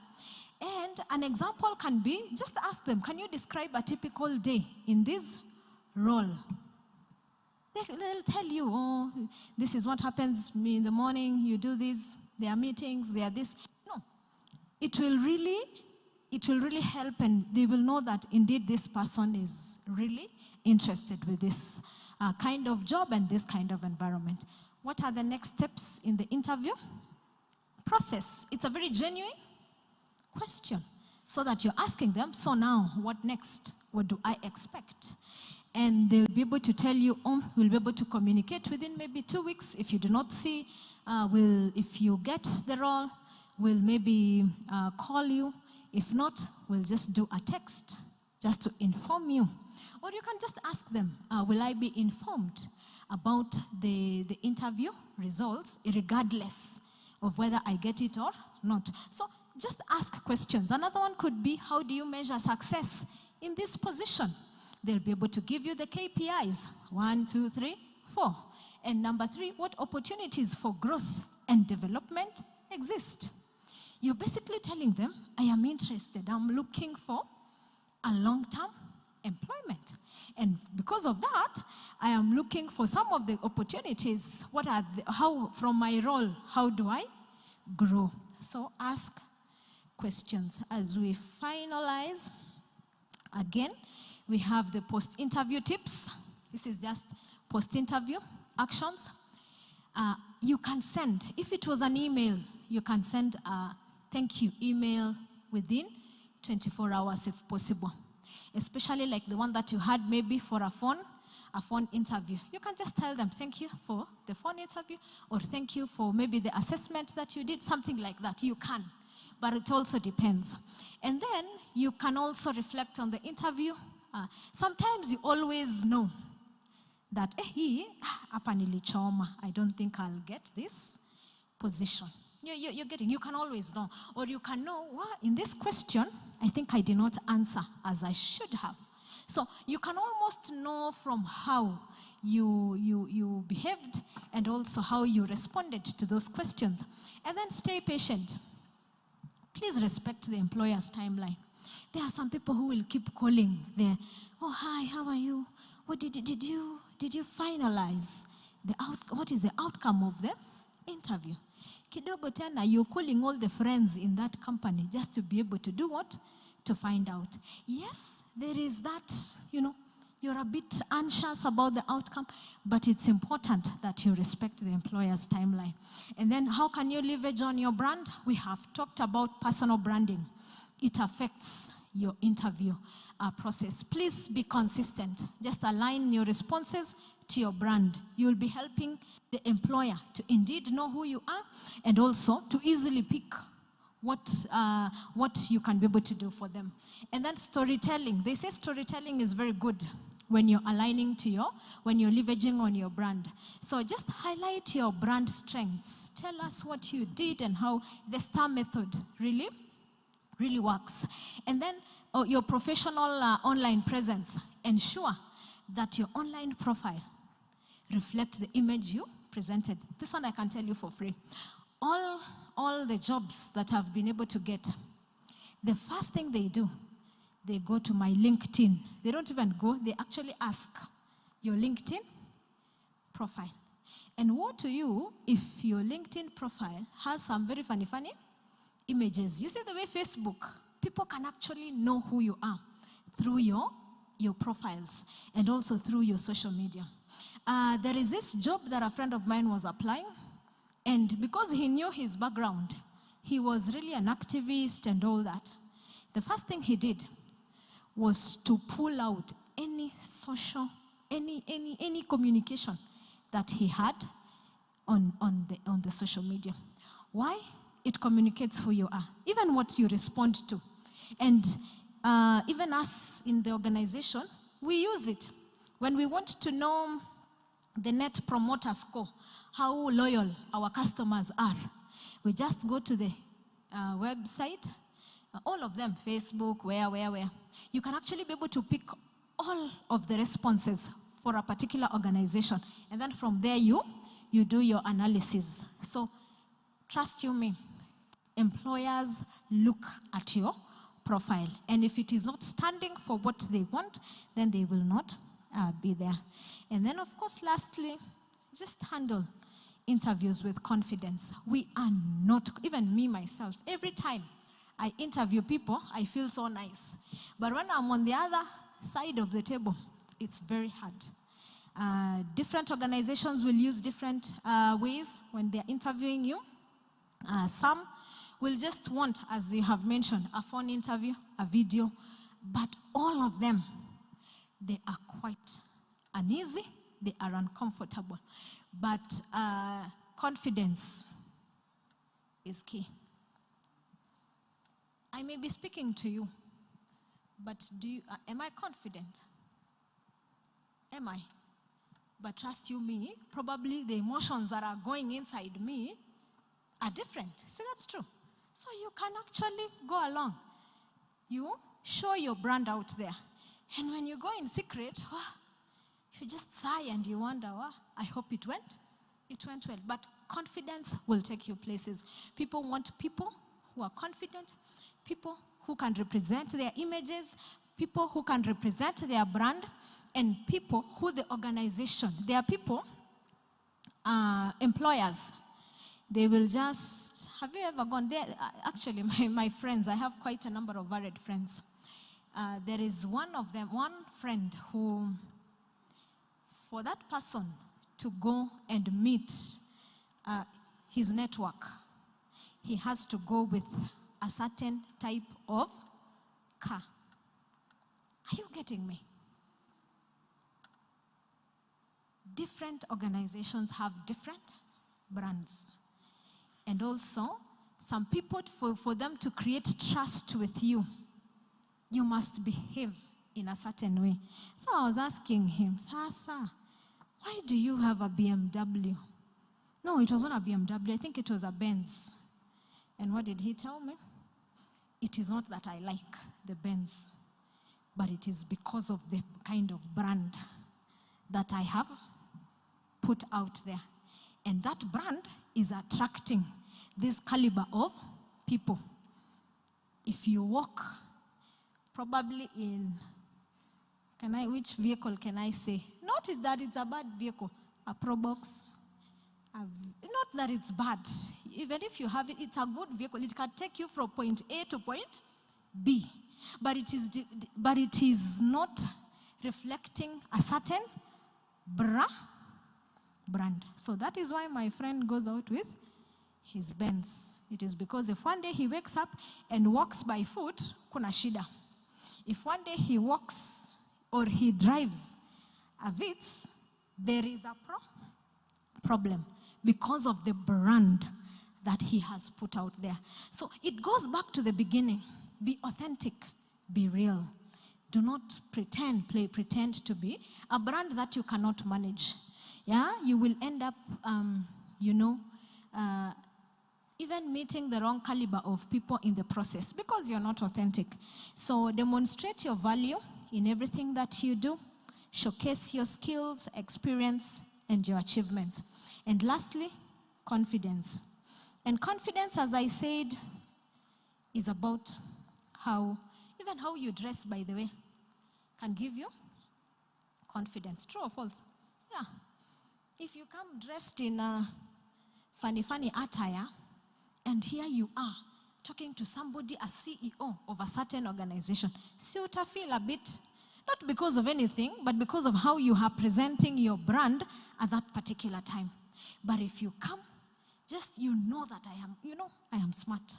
And an example can be, just ask them, can you describe a typical day in this role? They'll tell you, oh, this is what happens in the morning, you do this, there are meetings, there are this. No, it will really help, and they will know that indeed this person is really interested with this kind of job and this kind of environment. What are the next steps in the interview process? It's a very genuine question, so that you're asking them, so now, what next? What do I expect? And they'll be able to tell you, we'll be able to communicate within maybe 2 weeks. If you do not see, if you get the role, we'll maybe call you. If not, we'll just do a text just to inform you. Or you can just ask them, will I be informed about the interview results, regardless of whether I get it or not? So just ask questions. Another one could be, how do you measure success in this position? They'll be able to give you the KPIs, 1, 2, 3, 4. And number 3, what opportunities for growth and development exist? You're basically telling them, I am interested, I'm looking for a long-term employment. And because of that, I am looking for some of the opportunities. From my role, how do I grow? So ask questions. As we finalize, again, we have the post-interview tips. This is just post-interview actions. You can send, if it was an email, you can send a thank you email within 24 hours if possible. Especially like the one that you had maybe for a phone interview. You can just tell them thank you for the phone interview, or thank you for maybe the assessment that you did, something like that. You can, but it also depends. And then you can also reflect on the interview. Sometimes you always know that, hapa nilichoma, I don't think I'll get this position. You're getting, you can always know. Or you can know, well, in this question, I think I did not answer as I should have. So you can almost know from how you behaved and also how you responded to those questions. And then stay patient. Please respect the employer's timeline. There are some people who will keep calling there. Oh, hi, how are you? What did you finalize? What is the outcome of the interview? Kidogo tena, you're calling all the friends in that company just to be able to do what? To find out. Yes, there is that, you're a bit anxious about the outcome, but it's important that you respect the employer's timeline. And then how can you leverage on your brand? We have talked about personal branding. It affects your interview process. Please be consistent. Just align your responses to your brand. You'll be helping the employer to indeed know who you are, and also to easily pick what you can be able to do for them. And then storytelling. They say storytelling is very good when you're aligning to when you're leveraging on your brand. So just highlight your brand strengths. Tell us what you did and how the STAR method really works. And then your professional online presence. Ensure that your online profile reflects the image you presented. This one I can tell you for free. All the jobs that I've been able to get, the first thing they do, they go to my LinkedIn. They don't even go, they actually ask your LinkedIn profile. And woe to you if your LinkedIn profile has some very funny images. You see the way Facebook, people can actually know who you are through your profiles and also through your social media. There is this job that a friend of mine was applying, and because he knew his background, he was really an activist and all that. The first thing he did was to pull out any social, any communication that he had on the social media. Why? It communicates who you are, even what you respond to. And even us in the organization, we use it. When we want to know the net promoter score, how loyal our customers are, we just go to the website, all of them, Facebook, where. You can actually be able to pick all of the responses for a particular organization. And then from there, you do your analysis. So trust you me, employers look at your profile. And if it is not standing for what they want, then they will not be there. And then, of course, lastly, just handle interviews with confidence. We are not, even me myself, every time I interview people, I feel so nice. But when I'm on the other side of the table, it's very hard. Different organizations will use different ways when they're interviewing you. Some will just want, as you have mentioned, a phone interview, a video, but all of them, they are quite uneasy, they are uncomfortable. But confidence is key. I may be speaking to you, but am I confident? Am I? But trust you me, probably the emotions that are going inside me are different. See, that's true. So you can actually go along. You show your brand out there. And when you go in secret, you just sigh and you wonder, I hope it went well. But confidence will take you places. People want people who are confident, people who can represent their images, people who can represent their brand, and people who the organization, there are people, employers, they will just, have you ever gone there? Actually, my friends, I have quite a number of varied friends. There is one friend who, for that person to go and meet his network, he has to go with a certain type of car. Are you getting me? Different organizations have different brands. And also, some people, for them to create trust with you, you must behave in a certain way. So I was asking him, Sasa, why do you have a BMW? No, it was not a BMW. I think it was a Benz. And what did he tell me? It is not that I like the Benz, but it is because of the kind of brand that I have put out there. And that brand is attracting this caliber of people. If you walk, probably in, which vehicle can I say? Not that it's a bad vehicle, a Probox. Not that it's bad. Even if you have it, it's a good vehicle. It can take you from point A to point B. But it is not reflecting a certain brand. So that is why my friend goes out with his Benz. It is because if one day he wakes up and walks by foot, kuna shida. If one day he walks or he drives a Vitz, there is a problem because of the brand that he has put out there. So it goes back to the beginning. Be authentic, be real. Do not pretend to be a brand that you cannot manage. Yeah, you will end up, even meeting the wrong caliber of people in the process because you're not authentic. So demonstrate your value in everything that you do. Showcase your skills, experience, and your achievements. And lastly, confidence. And confidence, as I said, is about even how you dress, by the way, can give you confidence. True or false? Yeah. If you come dressed in a funny attire, and here you are talking to somebody, a CEO of a certain organization, so you feel a bit, not because of anything, but because of how you are presenting your brand at that particular time. But if you come, just you know that I am smart.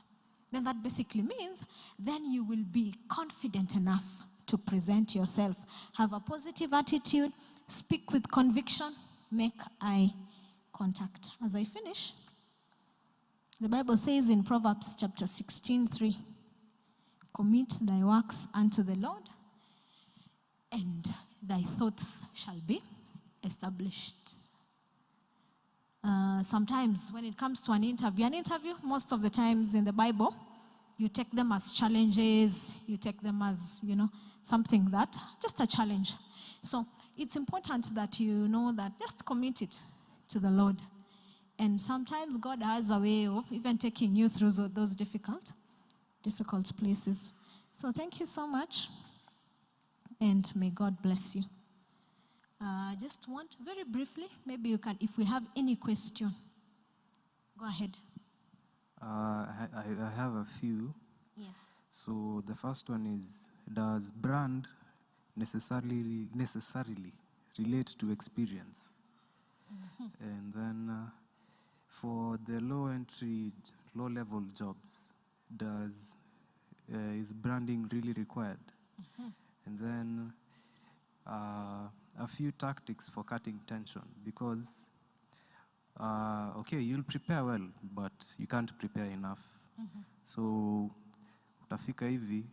Then that basically means then you will be confident enough to present yourself. Have a positive attitude, speak with conviction, make eye contact. contact. As I finish, the Bible says in Proverbs chapter 16:3, commit thy works unto the Lord, and thy thoughts shall be established. Sometimes when it comes to an interview, most of the times in the Bible, you take them as challenges, you take them as, something that, just a challenge. So it's important that you know that just commit it to the Lord. And sometimes God has a way of even taking you through those difficult places. So thank you so much, and may God bless you. Just want, very briefly, maybe you can, if we have any question, go ahead. I have a few. Yes. So the first one is, does brand necessarily relate to experience? And then for the low-level jobs, is branding really required? And then a few tactics for cutting tension, because okay, you'll prepare well, but you can't prepare enough. So utafika hivi,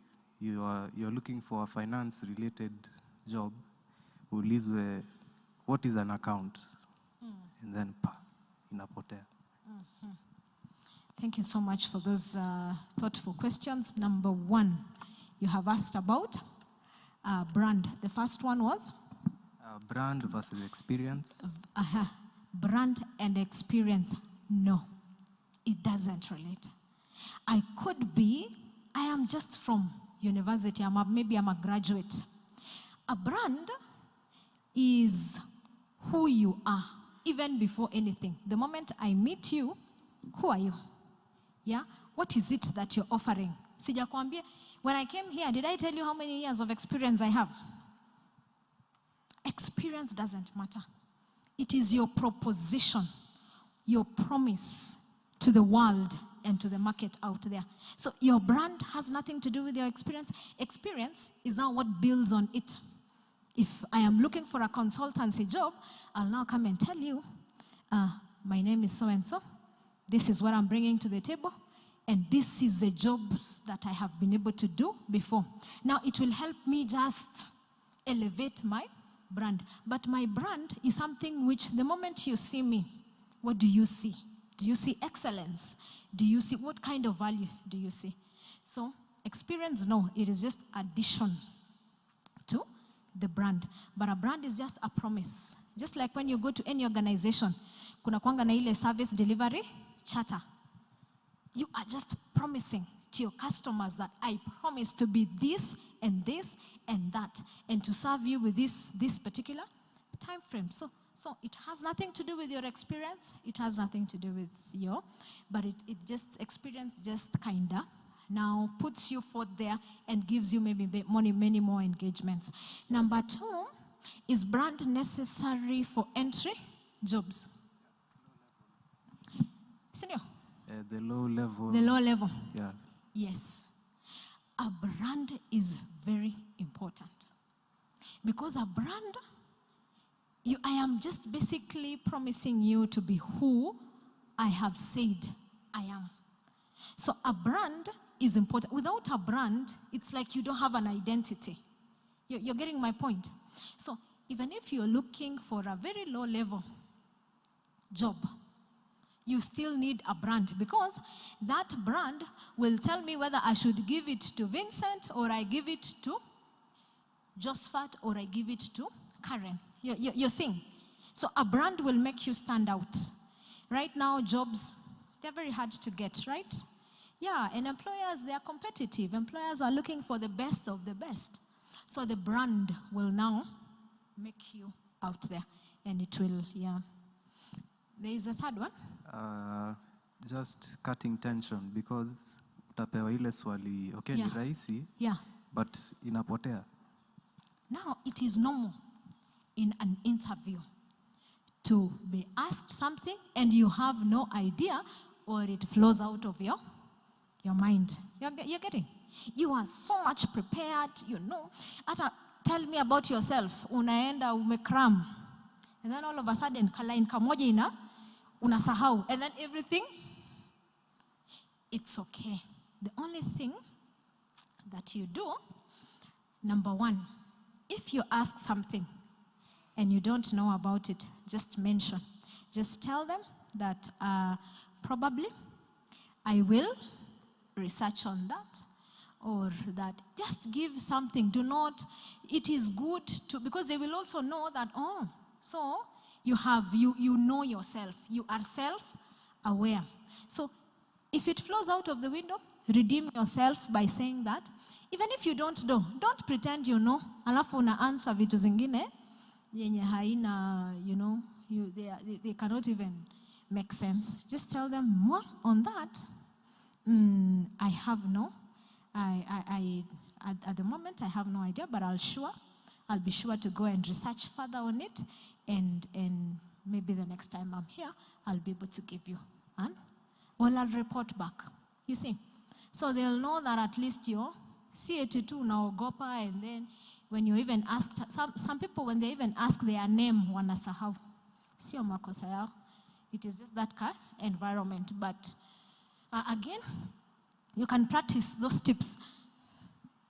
you're looking for a finance-related job, ulizwe what is an account, and then inapotea. Thank you so much for those thoughtful questions. Number one, you have asked about brand. The first one was? Brand versus experience. Brand and experience. No, it doesn't relate. I am just from university, maybe I'm a graduate. A brand is who you are, even before anything. The moment I meet you, who are you? Yeah? What is it that you're offering? Sijakwambia, when I came here, did I tell you how many years of experience I have? Experience doesn't matter. It is your proposition, your promise to the world and to the market out there. So your brand has nothing to do with your experience. Experience is now what builds on it. If I am looking for a consultancy job, I'll now come and tell you, my name is so-and-so. This is what I'm bringing to the table. And this is the jobs that I have been able to do before. Now, it will help me just elevate my brand. But my brand is something which, the moment you see me, what do you see? Do you see excellence? Do you see, what kind of value do you see? So, experience, no, it is just addition to the brand. But a brand is just a promise. Just like when you go to any organization, kuna kwanga na ile service delivery charter. You are just promising to your customers that I promise to be this and this and that, and to serve you with this particular time frame. So it has nothing to do with your experience. It has nothing to do with but it just, experience just kinda now puts you forth there and gives you maybe many more engagements. Number two, is brand necessary for entry jobs? Senior? The low level. The low level. Yeah. Yes. A brand is very important. Because a brand, I am just basically promising you to be who I have said I am. So a brand is important. Without a brand, it's like you don't have an identity. You're getting my point? So even if you're looking for a very low level job, you still need a brand, because that brand will tell me whether I should give it to Vincent, or I give it to Josephat, or I give it to Karen. You're seeing? So a brand will make you stand out. Right now, jobs, they're very hard to get, right? Yeah, and employers, they are competitive. Employers are looking for the best of the best. So the brand will now make you out there, and it will, yeah. There is a third one. Just cutting tension, because utapewa ile swali, okay, Yeah. ni rahisi, Yeah. but inapotea. Now, it is normal in an interview to be asked something and you have no idea, or it flows out of your mind. You're getting? You are so much prepared, tell me about yourself. Unaenda umekram. And then all of a sudden, kalain kamoja unasahau, and then everything, it's okay. The only thing that you do, number one, if you ask something and you don't know about it, just mention. Just tell them that probably I will research on that, or that just give something. Do not, it is good to, because they will also know that, oh, so you know yourself. You are self-aware. So if it flows out of the window, redeem yourself by saying that. Even if you don't know, don't pretend you know. Alafu una answer vitu zingine yenye haina, they cannot even make sense. Just tell them more on that. I have no, at the moment I have no idea, but I'll be sure to go and research further on it, and maybe the next time I'm here, I'll be able to give you an, or I'll report back. You see, so they'll know that at least you're C82 unaogopa, and then when you even ask, some people when they even ask their name wanasahau. Sio makosa yao. It is just that kind of environment, but again, you can practice those tips.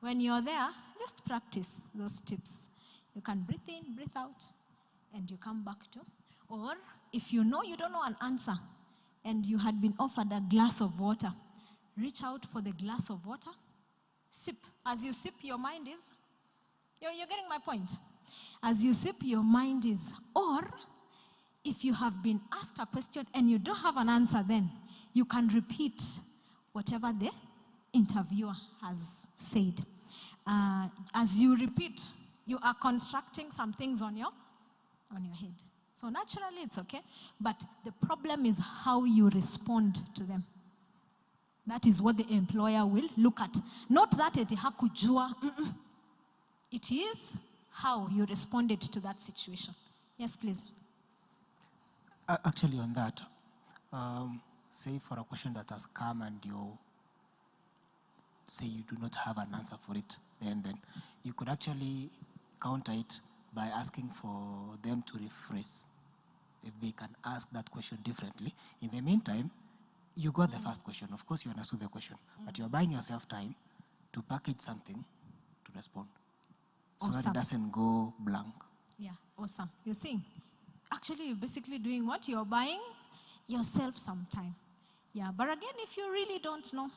When you're there, just practice those tips. You can breathe in, breathe out, and you come back to. Or if you know you don't know an answer and you had been offered a glass of water, reach out for the glass of water, sip. As you sip, your mind is, you're getting my point? As you sip, your mind is. Or if you have been asked a question and you don't have an answer, then you can repeat whatever the interviewer has said. As you repeat, you are constructing some things on your head. So naturally, it's okay. But the problem is how you respond to them. That is what the employer will look at. Not that eti hakujua. It is how you responded to that situation. Yes, please. Actually, on that, say for a question that has come and you say you do not have an answer for it, and then you could actually counter it by asking for them to rephrase, if they can ask that question differently. In the meantime, you got the first question. Of course, you understood the question, but you're buying yourself time to package something to respond, so that it doesn't go blank. Yeah, awesome. You're saying, actually, you're basically doing what? You're buying yourself some time. Yeah, but again, if you really don't know,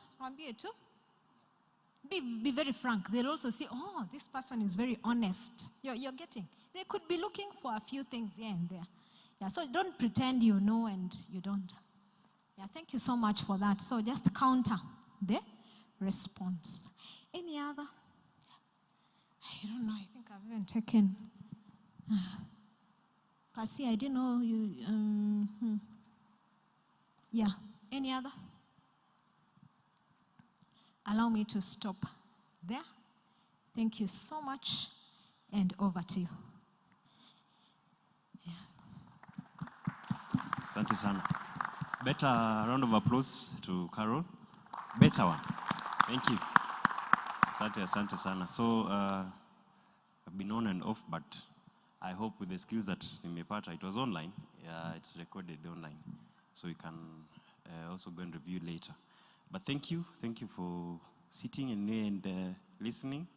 be very frank. They'll also say, oh, this person is very honest. You're getting. They could be looking for a few things here and there. Yeah, so don't pretend you know and you don't. Yeah, thank you so much for that. So just counter the response. Any other? I don't know. I think I've even taken. Pasi, I didn't know you. Yeah. Any other? Allow me to stop there. Thank you so much, and over to you. Yeah. Asante sana. Better round of applause to Carol. Better one. Thank you. Asante sana. So, I've been on and off, but I hope with the skills that nimepata, it was online. It's recorded online, so you can also go and review later. But thank you for sitting and listening.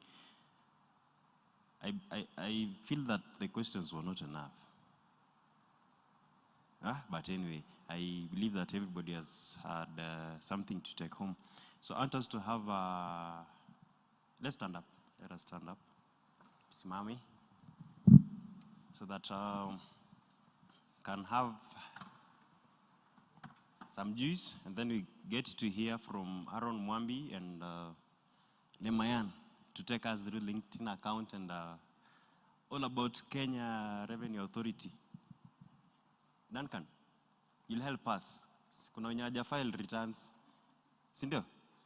I feel that the questions were not enough. But anyway, I believe that everybody has had something to take home. So I want us to have, let's stand up. Let us stand up. Simami. So that can have some juice, and then we get to hear from Aaron Mwambi and Lemayan to take us through LinkedIn account and all about Kenya Revenue Authority. Duncan, you'll help us. Kuna wenye hajafile returns. Sindio?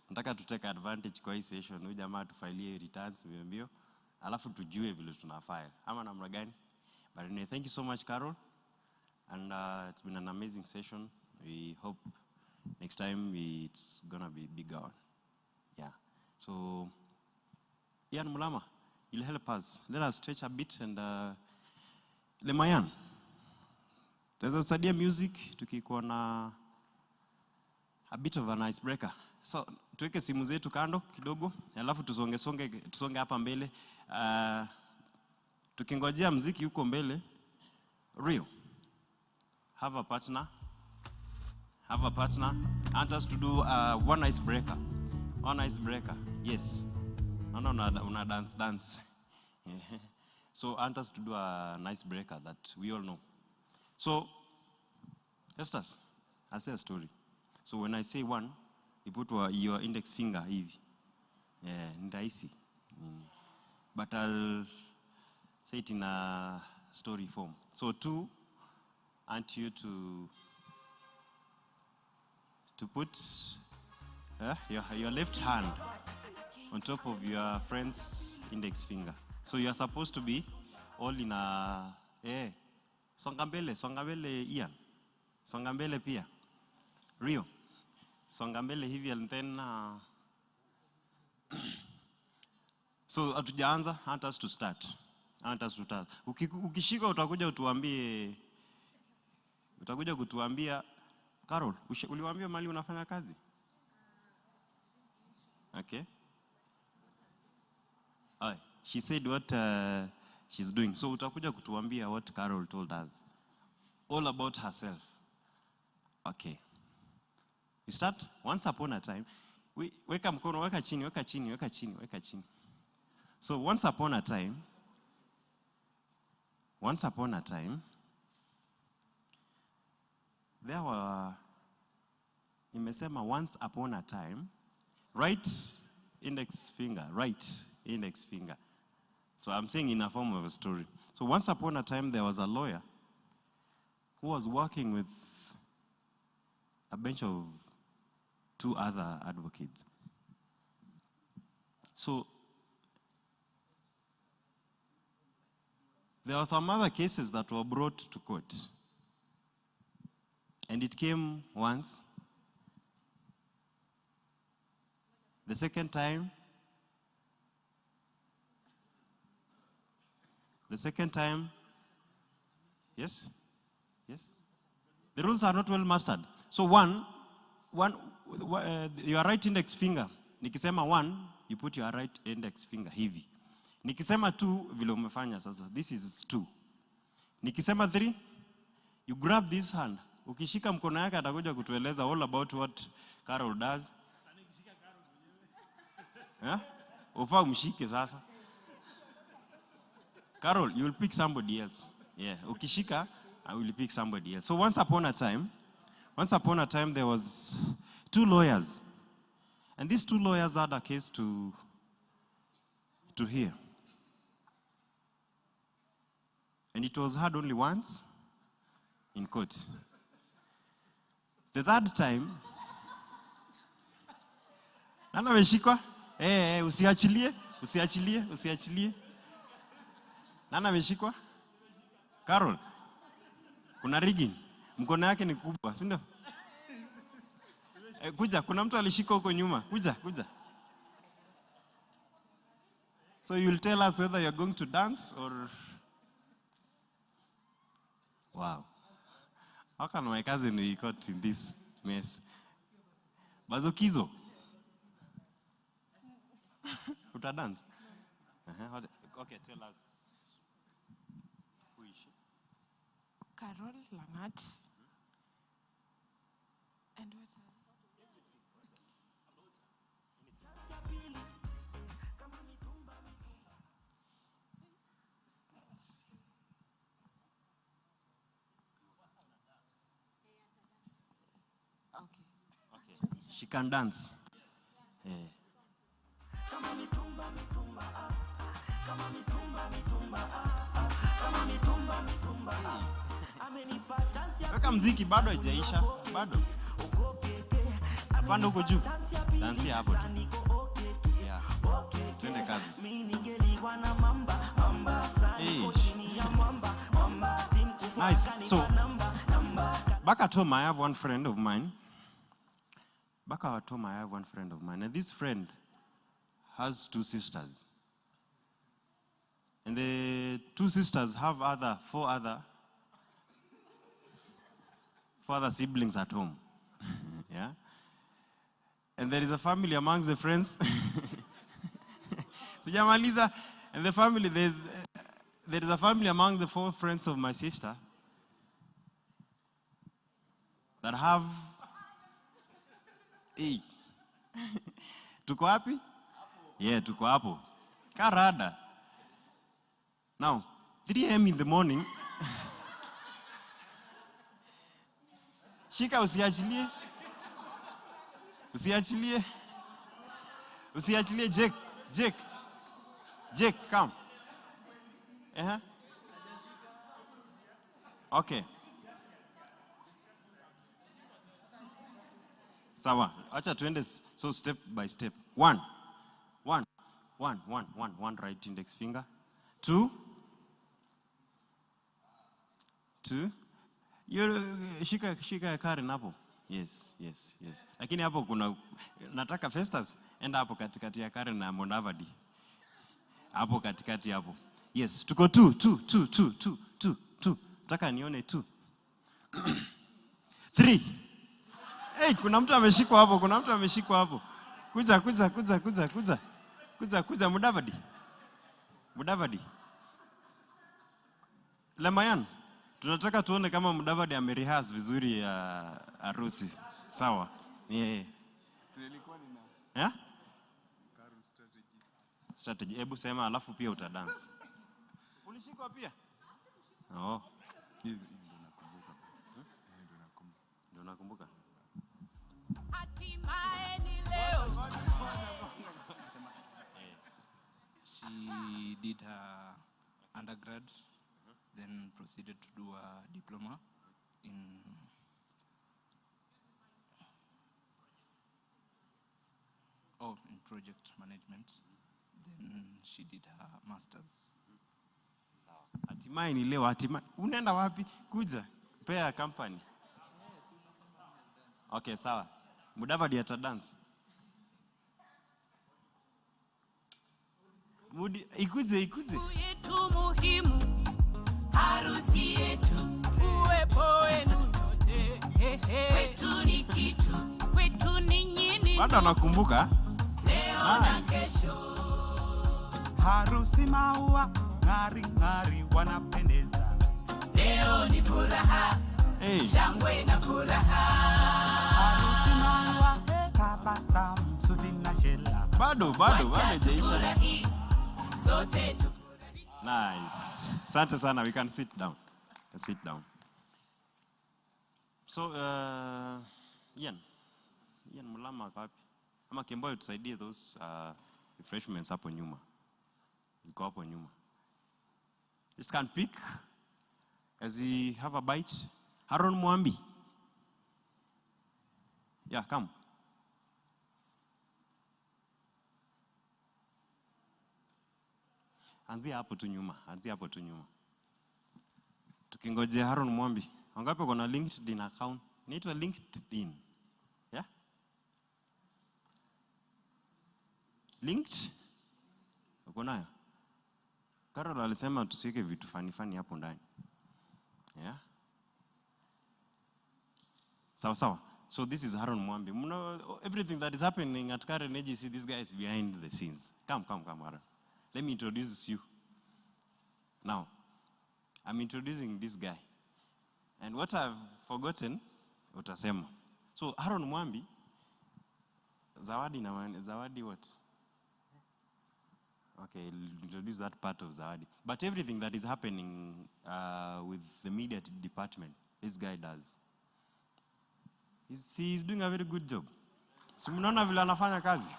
Nataka to take advantage kwa hii session. Huyu jamaa tufilie returns mbio. Alafu tujue vile tunafile. Ama namna gani? But anyway, thank you so much, Carol. And it's been an amazing session. We hope next time it's gonna be bigger one. Yeah. So, Ian Mulama, you'll help us. Let us stretch a bit and Lemayan, There's a music tukikuwa na a bit of an icebreaker. So tuweke simu zetu kando kidogo, alafu tusonge hapa mbele. Tukingojea muziki huko mbele. Rio, have a partner. I want us to do one icebreaker. Yes. No, una dance. So I want us to do an icebreaker that we all know. So, Estes, I'll say a story. So when I say one, you put your index finger hivi. Yeah, ndaisi. But I'll say it in a story form. So two, I want you to put your left hand on top of your friend's index finger. So you are supposed to be all in a songa mbele Ian. Songa mbele pia. Rio. Songa mbele hivi and then so hatujaanza, I want us to start. Ukishika utakuja kutuambia Carol, uliwaambia mali unafanya kazi? Okay. She said what she's doing. So utakuja kutuambia what Carol told us. All about herself. Okay. You start. Once upon a time. Weka mkono, weka chini. So once upon a time, there were, nimesema once upon a time, right index finger. So I'm saying in a form of a story. So once upon a time, there was a lawyer who was working with a bunch of two other advocates. So there were some other cases that were brought to court. And it came once. The second time, yes? The rules are not well mastered. So your right index finger. Nikisema one, you put your right index finger hivi. Nikisema two, vile umefanya sasa. This is two. Nikisema three, you grab this hand. Ukishika mkono yake atakuja kutueleza all about what Carol does. Ufa umshike sasa. Carol, you will pick somebody else. Yeah, ukishika, I will pick somebody else. So once upon a time, there was two lawyers. And these two lawyers had a case to hear. And it was heard only once in court. The third time, nani ameshikwa? Usiachilie. Nani ameshikwa? Carol. Kuna rigging. Mkono yake ni kubwa, si ndio? Kuja, kuna mtu alishika huko nyuma. Kuja. So you'll tell us whether you're going to dance or... Wow. How can my cousin be caught in this mess? Bazokizo. Uta dance? Okay, tell us. Who is she? Carol Langat. And what else? Okay. She can dance. Yeah. Weka mziki bado haijaisha. Bado. Panda huko juu. Dansia hapo tu. Yeah. Twende kazi. Nice. So, back at home, I have one friend of mine. And this friend has two sisters. And the two sisters have four other 4 other siblings at home. Yeah? And there is a family amongst the friends. Sijamaliza. And the family, there is a family among the 4 friends of my sister that have tuko wapi? Yeah, tuko hapo. Karada. Now, 3 a.m. in the morning, shika usiachilie. Usiachilie. Usiachilie, Jake, come. Okay. Sawa. Acha tuende so step by step. 1, right index finger. 2. Shika Karen hapo. Yes. Lakini hapo kuna nataka Festus enda hapo katikati ya Karen na Mondavadi. Hapo katikati hapo. Yes, tuko 2. Nataka nione 2. 3. Hey, kuna mtu ameshikwa hapo. Kuja Mudavadi. Lemayan, tunataka tuone kama Mudavadi amerihas vizuri ya harusi. Sawa. Yeah. Yeah? Strategy. Hebu sema alafu pia utadance. Ulishikwa pia? Oh. Ndio nakumbuka. She did her undergrad, then proceeded to do a diploma in project management. Then she did her master's. Hatimaye ni leo, unaenda wapi? Kuja, pea company. Okay, sawa. Mudavadi ata dance. Ikuje. Yetu muhimu, harusi yetu, uwepo wenu yote. Kwetu ni kitu, kwetu ni nyini. Bado anakumbuka? Leo na kesho. Harusi maua, ngari wanapendeza. Leo ni furaha, shangwe na furaha. Harusi maua, tabasamu, suti na shela. Bado hajaisha. Sote tufurahi. Nice. Asante sana, we can sit down. So, Ian Mulama kapi? Ama Kemboy tusaidie those refreshments hapo nyuma. Iko hapo nyuma. Just can pick as we have a bite. Haron Mwambi. Yeah, come. Anzia hapo tu nyuma. Tukingojea Haron Mwambi. Wangapi kuna LinkedIn account? Inaitwa LinkedIn. Yeah? Linked? Uko nayo? Carol alisema tusiweke vitu fani hapo ndani. Yeah? Sawa. So this is Haron Mwambi. You know, everything that is happening at Karen Agency, this guy is behind the scenes. Come, Haron. Let me introduce you. Now, I'm introducing this guy. And what I've forgotten, utasema. So, Haron Mwambi, Zawadi what? Okay, I'll introduce that part of Zawadi. But everything that is happening with the media department, this guy does. He's doing a very good job. Si mnaona vile anafanya kazi?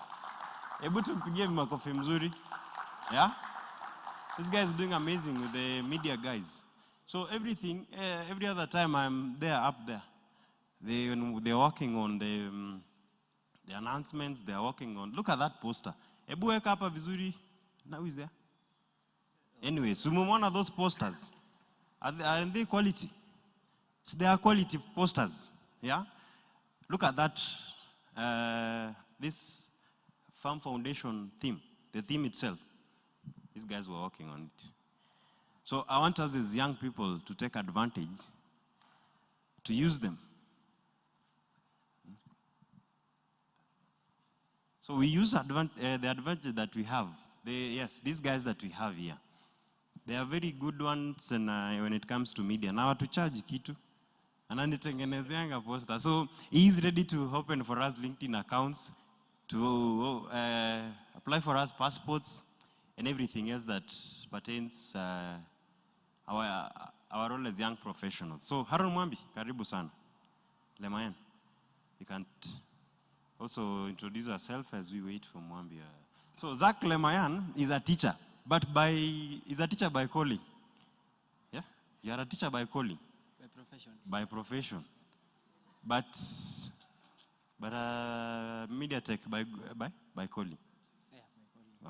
Hebu tumpigie makofi mzuri. Yeah? This guy is doing amazing with the media guys. So everything, every other time I'm there, up there, they're working on the announcements, they're working on, look at that poster. Ebu weka hapa vizuri. Now who is there? Anyway, so one of those posters, are they quality? So they are quality posters, yeah? Look at that, this Farm Foundation theme, the theme itself. These guys were working on it. So I want us as young people to take advantage, to use them, So we use the advantage that we have. Yes, these guys that we have here, they are very good ones and, when it comes to media. Now to charge kitu, ananitengenezeanga poster. So he is ready to open for us LinkedIn accounts, to apply for us passports and everything else that pertains our role as young professionals. So Haron Mwambi, karibu sana. Lemayan, you can also introduce yourself as we wait for Mwambi. So Zach Lemayan is a teacher, but is a teacher by calling. Yeah, you are a teacher by calling. By profession. By profession, but media tech by calling. Yeah, by calling.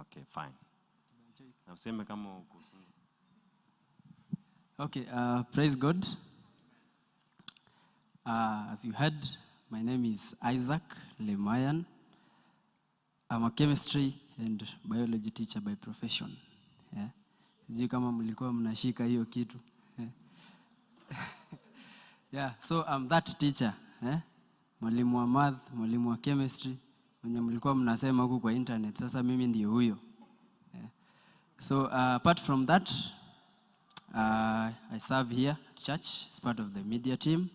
Okay, fine. Naseme kama uko. Okay, praise God. As you heard, my name is Isaac Lemayan. I'm a chemistry and biology teacher by profession. Yeah. Sijui kama mlikuwa mnashika hiyo kitu. Yeah, so I'm that teacher. Mwalimu wa math, mwalimu wa chemistry, mwenye mlikuwa mnasema huku kwa internet. Sasa mimi ndiyo huyo. Yeah. So apart from that, I serve here at church as part of the media team.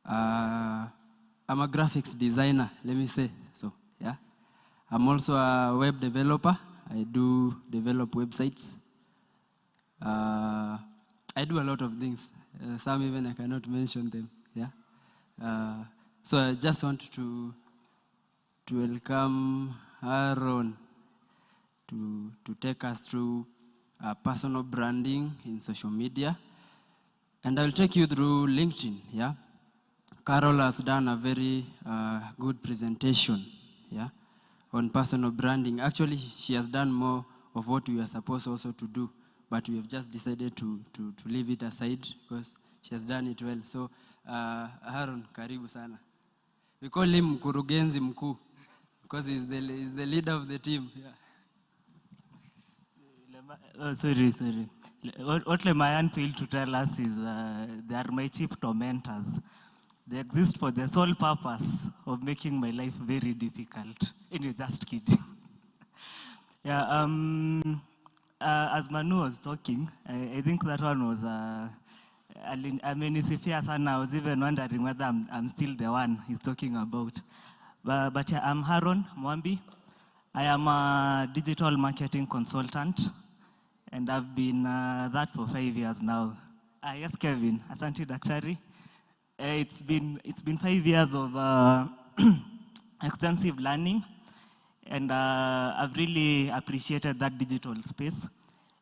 I'm a graphics designer, let me say. So, yeah. I'm also a web developer. I do develop websites. I do a lot of things. Some even I cannot mention them. Yeah. So I just want to welcome Aaron to take us through personal branding in social media. And I'll take you through LinkedIn, yeah? Carol has done a very good presentation, yeah, on personal branding. Actually, she has done more of what we are supposed also to do, but we have just decided to leave it aside because she has done it well. So, Aaron, karibu sana. We call him Mkurugenzi Mkuu because he's the leader of the team, yeah. Sorry. What Lemayan failed to tell us is they are my chief tormentors. They exist for the sole purpose of making my life very difficult. Anyway, just kidding. Yeah, as Manu was talking, I think that one was, amenisifia sana. I was even wondering whether I'm still the one he's talking about. But yeah, I'm Haron Mwambi. I am a digital marketing consultant. And I've been that for 5 years now. Yes, Kevin, Asante Daktari. It's been 5 years of extensive learning, and I've really appreciated that digital space.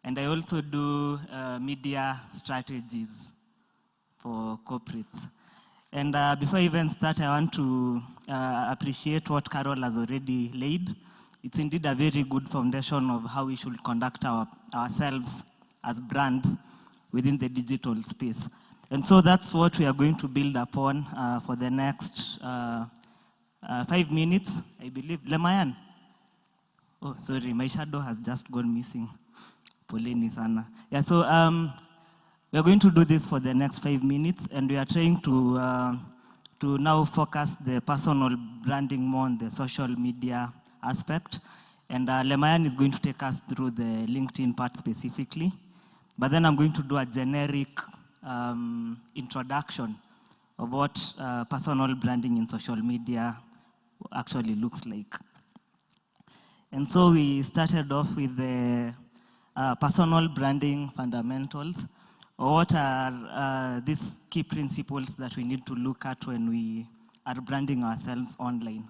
And I also do media strategies for corporates. And before I even start, I want to appreciate what Carol has already laid. It's indeed a very good foundation of how we should conduct ourselves as brands within the digital space. And so that's what we are going to build upon for the next 5 minutes, I believe. Lemayan. Oh, sorry, my shadow has just gone missing. Poleni sana. Yeah, so we are going to do this for the next 5 minutes, and we are trying to now focus the personal branding more on the social media aspect. And Lemayan is going to take us through the LinkedIn part specifically. But then I'm going to do a generic introduction of what personal branding in social media actually looks like. And so we started off with the personal branding fundamentals. What are these key principles that we need to look at when we are branding ourselves online?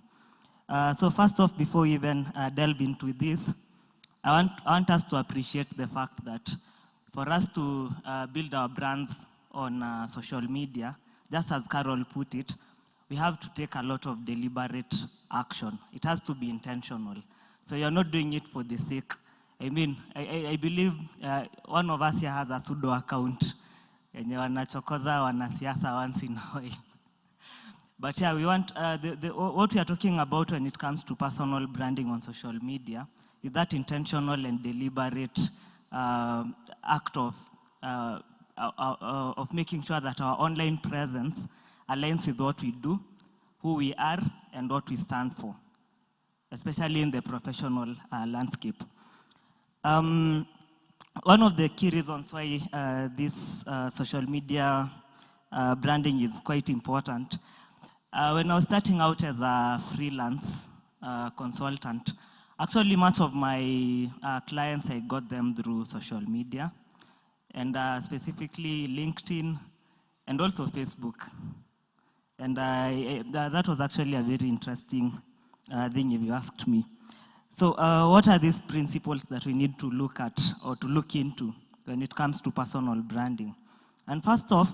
So first off, before we even delve into this, I want us to appreciate the fact that for us to build our brands on social media, just as Carol put it, we have to take a lot of deliberate action. It has to be intentional. So you're not doing it for the sake. I mean, I believe one of us here has a pseudo account. Yenye wanachokoza wanasiasa once in a while. But yeah, we want, what we are talking about when it comes to personal branding on social media is that intentional and deliberate act of making sure that our online presence aligns with what we do, who we are, and what we stand for. especially in the professional landscape. One of the key reasons why this social media branding is quite important, when I was starting out as a freelance consultant, actually much of my clients, I got them through social media, and specifically LinkedIn and also Facebook. And that was actually a very interesting thing if you asked me. So what are these principles that we need to look at or to look into when it comes to personal branding? And first off,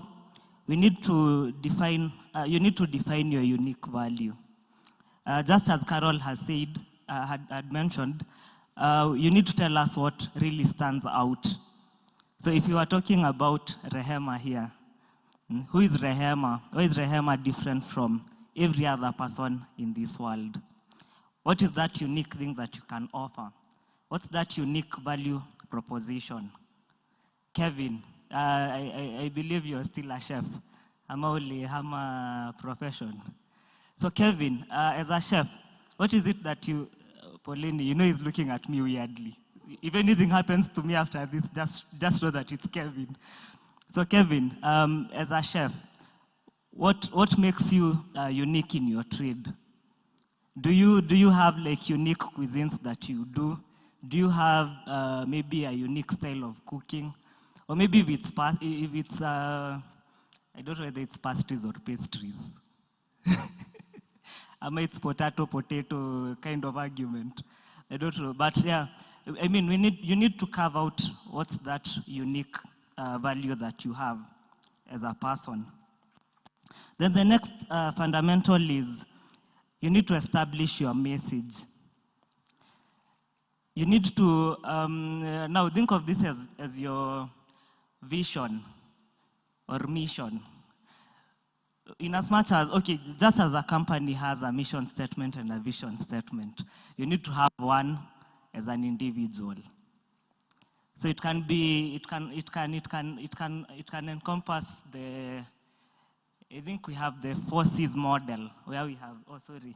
we need to define, you need to define your unique value. Just as Carol has said, had mentioned, you need to tell us what really stands out. So if you are talking about Rehema here, who is Rehema? Why is Rehema different from every other person in this world? What is that unique thing that you can offer? What's that unique value proposition? Kevin, I believe you're still a chef. I'm a profession. So Kevin, as a chef, what is it that you, Pauline, you know he's looking at me weirdly. If anything happens to me after this, just know that it's Kevin. So Kevin, as a chef, what makes you unique in your trade? Do you have like unique cuisines that you do? Do you have maybe a unique style of cooking? Or maybe if it's I don't know whether it's pastries or pastries. It's potato kind of argument. I don't know, but yeah, I mean, you need to carve out what's that unique value that you have as a person. Then the next fundamental is you need to establish your message. You need to, now think of this as your vision or mission. In as much as, okay, just as a company has a mission statement and a vision statement, you need to have one as an individual. So it can encompass the, I think we have the 4Cs model, where we have, oh, sorry.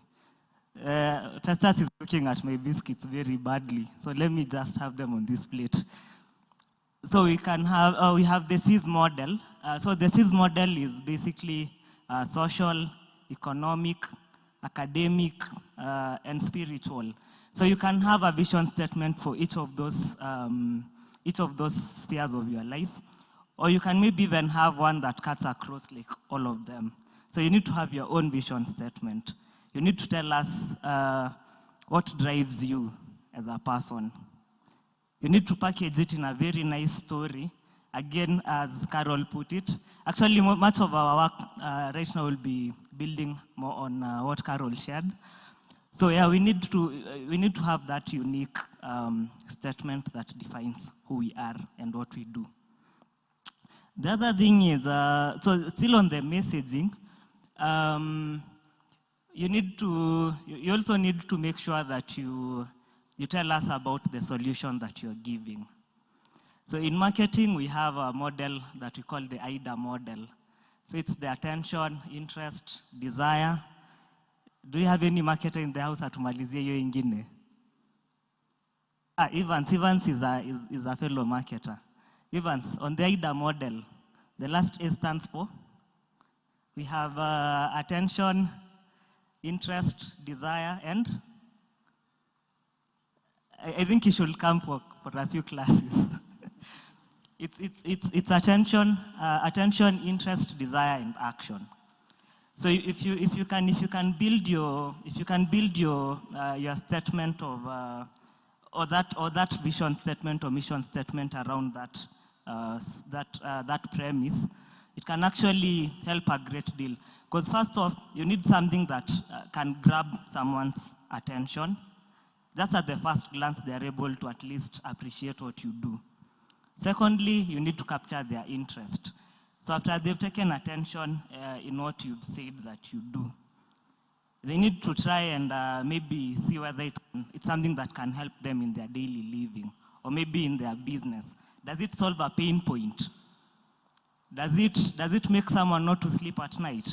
Festus is looking at my biscuits very badly, so let me just have them on this plate. So we can have, we have the Cs model. So the Cs model is basically social, economic, academic, and spiritual. So you can have a vision statement for each of those spheres of your life. Or you can maybe even have one that cuts across like all of them. So you need to have your own vision statement. You need to tell us what drives you as a person. You need to package it in a very nice story. Again, as Carol put it, actually much of our work right now will be building more on what Carol shared. So yeah, we need to have that unique statement that defines who we are and what we do. The other thing is, so still on the messaging, you also need to make sure that you tell us about the solution that you're giving. So in marketing, we have a model that we call the AIDA model. So it's the attention, interest, desire. Do you have any marketer in the house atumalizie hiyo ingine? Evans is a fellow marketer. Evans, on the AIDA model, the last A stands for? We have attention, interest, desire, and? I think you should come for a few classes. It's attention, interest, desire, and action. So if you can build your statement of or that vision statement or mission statement around that premise, it can actually help a great deal. Because first off, you need something that can grab someone's attention. Just at the first glance, they are able to at least appreciate what you do. Secondly, you need to capture their interest. So after they've taken attention in what you've said that you do, they need to try and maybe see whether it's something that can help them in their daily living or maybe in their business. Does it solve a pain point? Does it make someone not to sleep at night?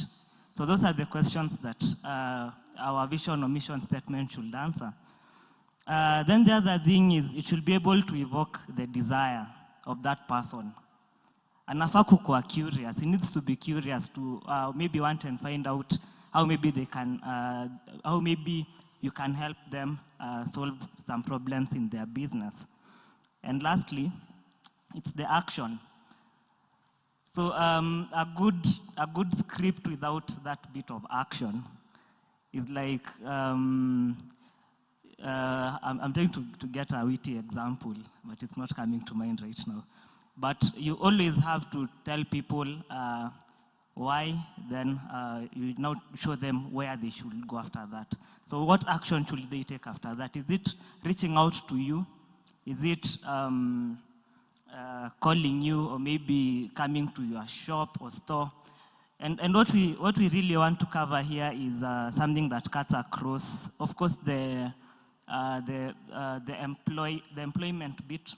So those are the questions that our vision or mission statement should answer. Then the other thing is it should be able to evoke the desire of that person. Anafaa kukuwa curious. He needs to be curious to maybe want and find out how maybe they can, how maybe you can help them solve some problems in their business. And lastly, it's the action. So a good script without that bit of action is like, I'm trying to get a witty example, but it's not coming to mind right now. But you always have to tell people why, then you now show them where they should go after that. So what action should they take after that? Is it reaching out to you? Is it calling you, or maybe coming to your shop or store? And what we really want to cover here is something that cuts across, of course, the employment bit,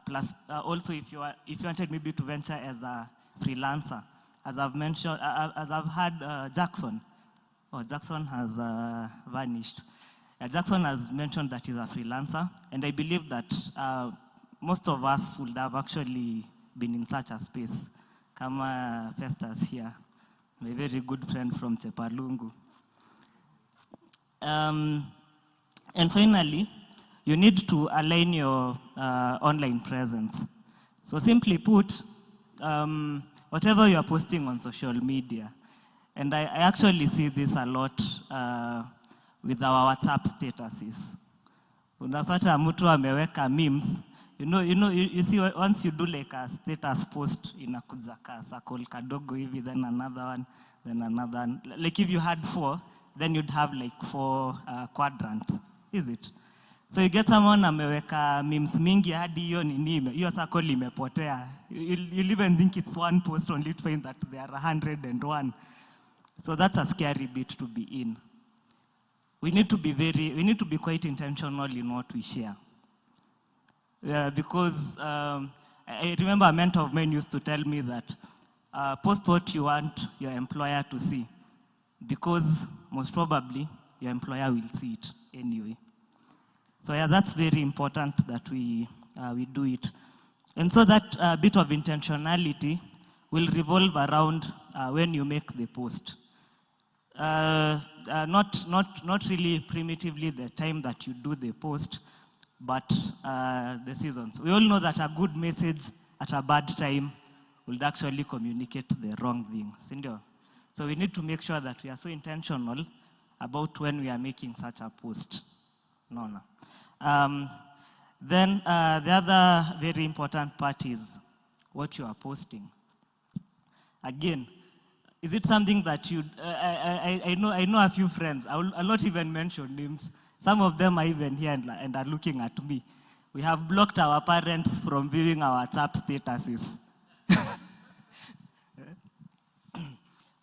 plus also if you wanted maybe to venture as a freelancer, as I've mentioned, as I've had Jackson. Oh, Jackson has vanished. Jackson has mentioned that he's a freelancer, and I believe that most of us would have actually been in such a space. Kama Festus here, my very good friend from Chepalungu. And finally, you need to align your online presence. So simply put, whatever you are posting on social media, and I actually see this a lot with our WhatsApp statuses. Unapata mtu ameweka memes. You see, once you do like a status post, inakuja ka circle kadogo hivi, then another one, then another one. Like if you had 4, then you'd have like 4 quadrants, is it? So you get someone ameweka memes mingi hadi hiyo circle imepotea. You'll even think it's one post only to find that there are 101. So that's a scary bit to be in. We need to be quite intentional in what we share. Because I remember a mentor of mine used to tell me that post what you want your employer to see, because most probably your employer will see it anyway. So yeah, that's very important that we do it. And so that bit of intentionality will revolve around when you make the post. Not really primitively the time that you do the post, but the seasons. We all know that a good message at a bad time will actually communicate the wrong thing. So we need to make sure that we are so intentional about when we are making such a post. Then the other very important part is what you are posting. Again, is it something that you, I know a few friends, I'll not even mention names. Some of them are even here and are looking at me. We have blocked our parents from viewing our WhatsApp statuses.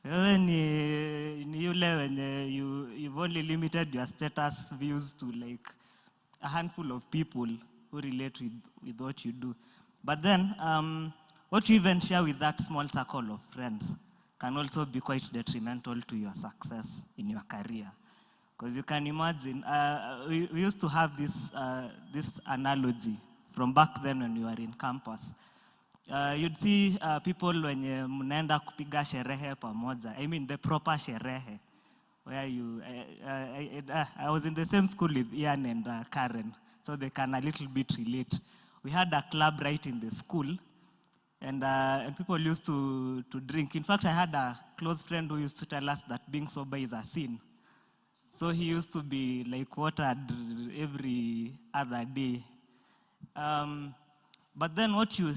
When you've only limited your status views to like a handful of people who relate with what you do. But then, what you even share with that small circle of friends can also be quite detrimental to your success in your career. Because you can imagine, we used to have this analogy from back then when we were in campus. You'd see people when mnaenda kupiga sherehe pamoja. I mean the proper sherehe. Where you, I was in the same school with Ian and Karen, so they can a little bit relate. We had a club right in the school, and people used to drink. In fact, I had a close friend who used to tell us that being sober is a sin. So he used to be like watered every other day. But then what you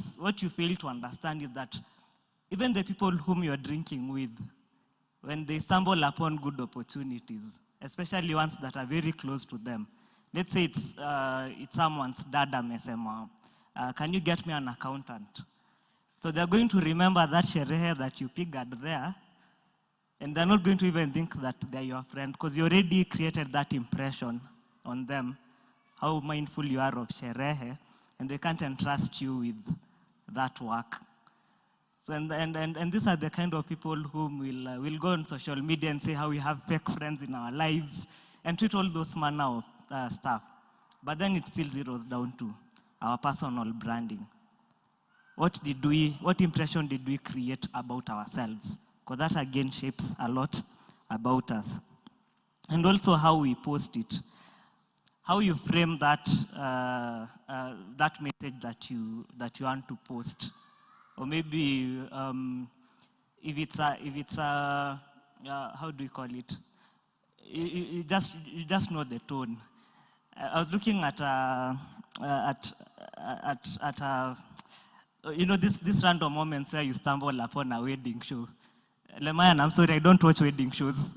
fail to understand is that even the people whom you're drinking with, when they stumble upon good opportunities, especially ones that are very close to them, let's say it's someone's dad amesema, can you get me an accountant? So they're going to remember that sherehe that you picked there, and they're not going to even think that they're your friend, because you already created that impression on them, how mindful you are of sherehe, and they can't entrust you with that work. So and these are the kind of people whom will go on social media and say how we have fake friends in our lives and tweet all those manner of stuff. But then it still zeroes down to our personal branding. What impression did we create about ourselves? Because that again shapes a lot about us. And also how we post it. How you frame that that message that you want to post. Or maybe if it's a how do you call it? You just know the tone. I was looking at you know, this random moments where you stumble upon a wedding show. Lemayan, I'm sorry, I don't watch wedding shows.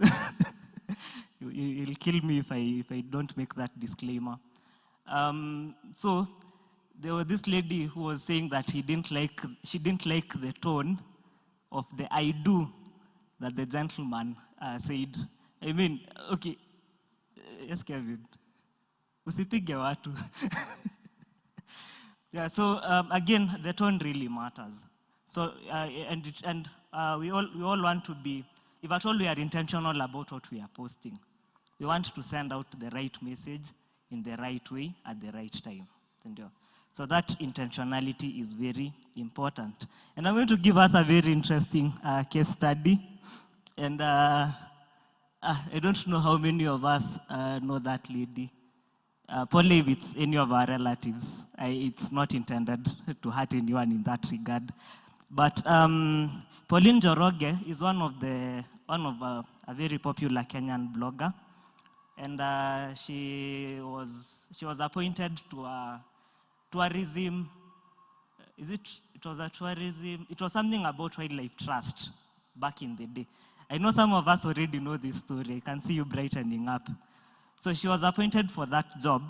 You'll kill me if I don't make that disclaimer. So there was this lady who was saying that she didn't like the tone of the I do that the gentleman said. I mean, okay, yes, Kevin. Usipige watu. Yeah, so again, the tone really matters. So, we all want to be, if at all we are intentional about what we are posting, we want to send out the right message in the right way at the right time. So that intentionality is very important. And I'm going to give us a very interesting case study. And I don't know how many of us know that lady. Probably if it's any of our relatives, it's not intended to hurt anyone in that regard. But Pauline Njoroge is one of a very popular Kenyan blogger, and she was appointed to a tourism. It was a tourism. It was something about wildlife trust back in the day. I know some of us already know this story. I can see you brightening up. So she was appointed for that job.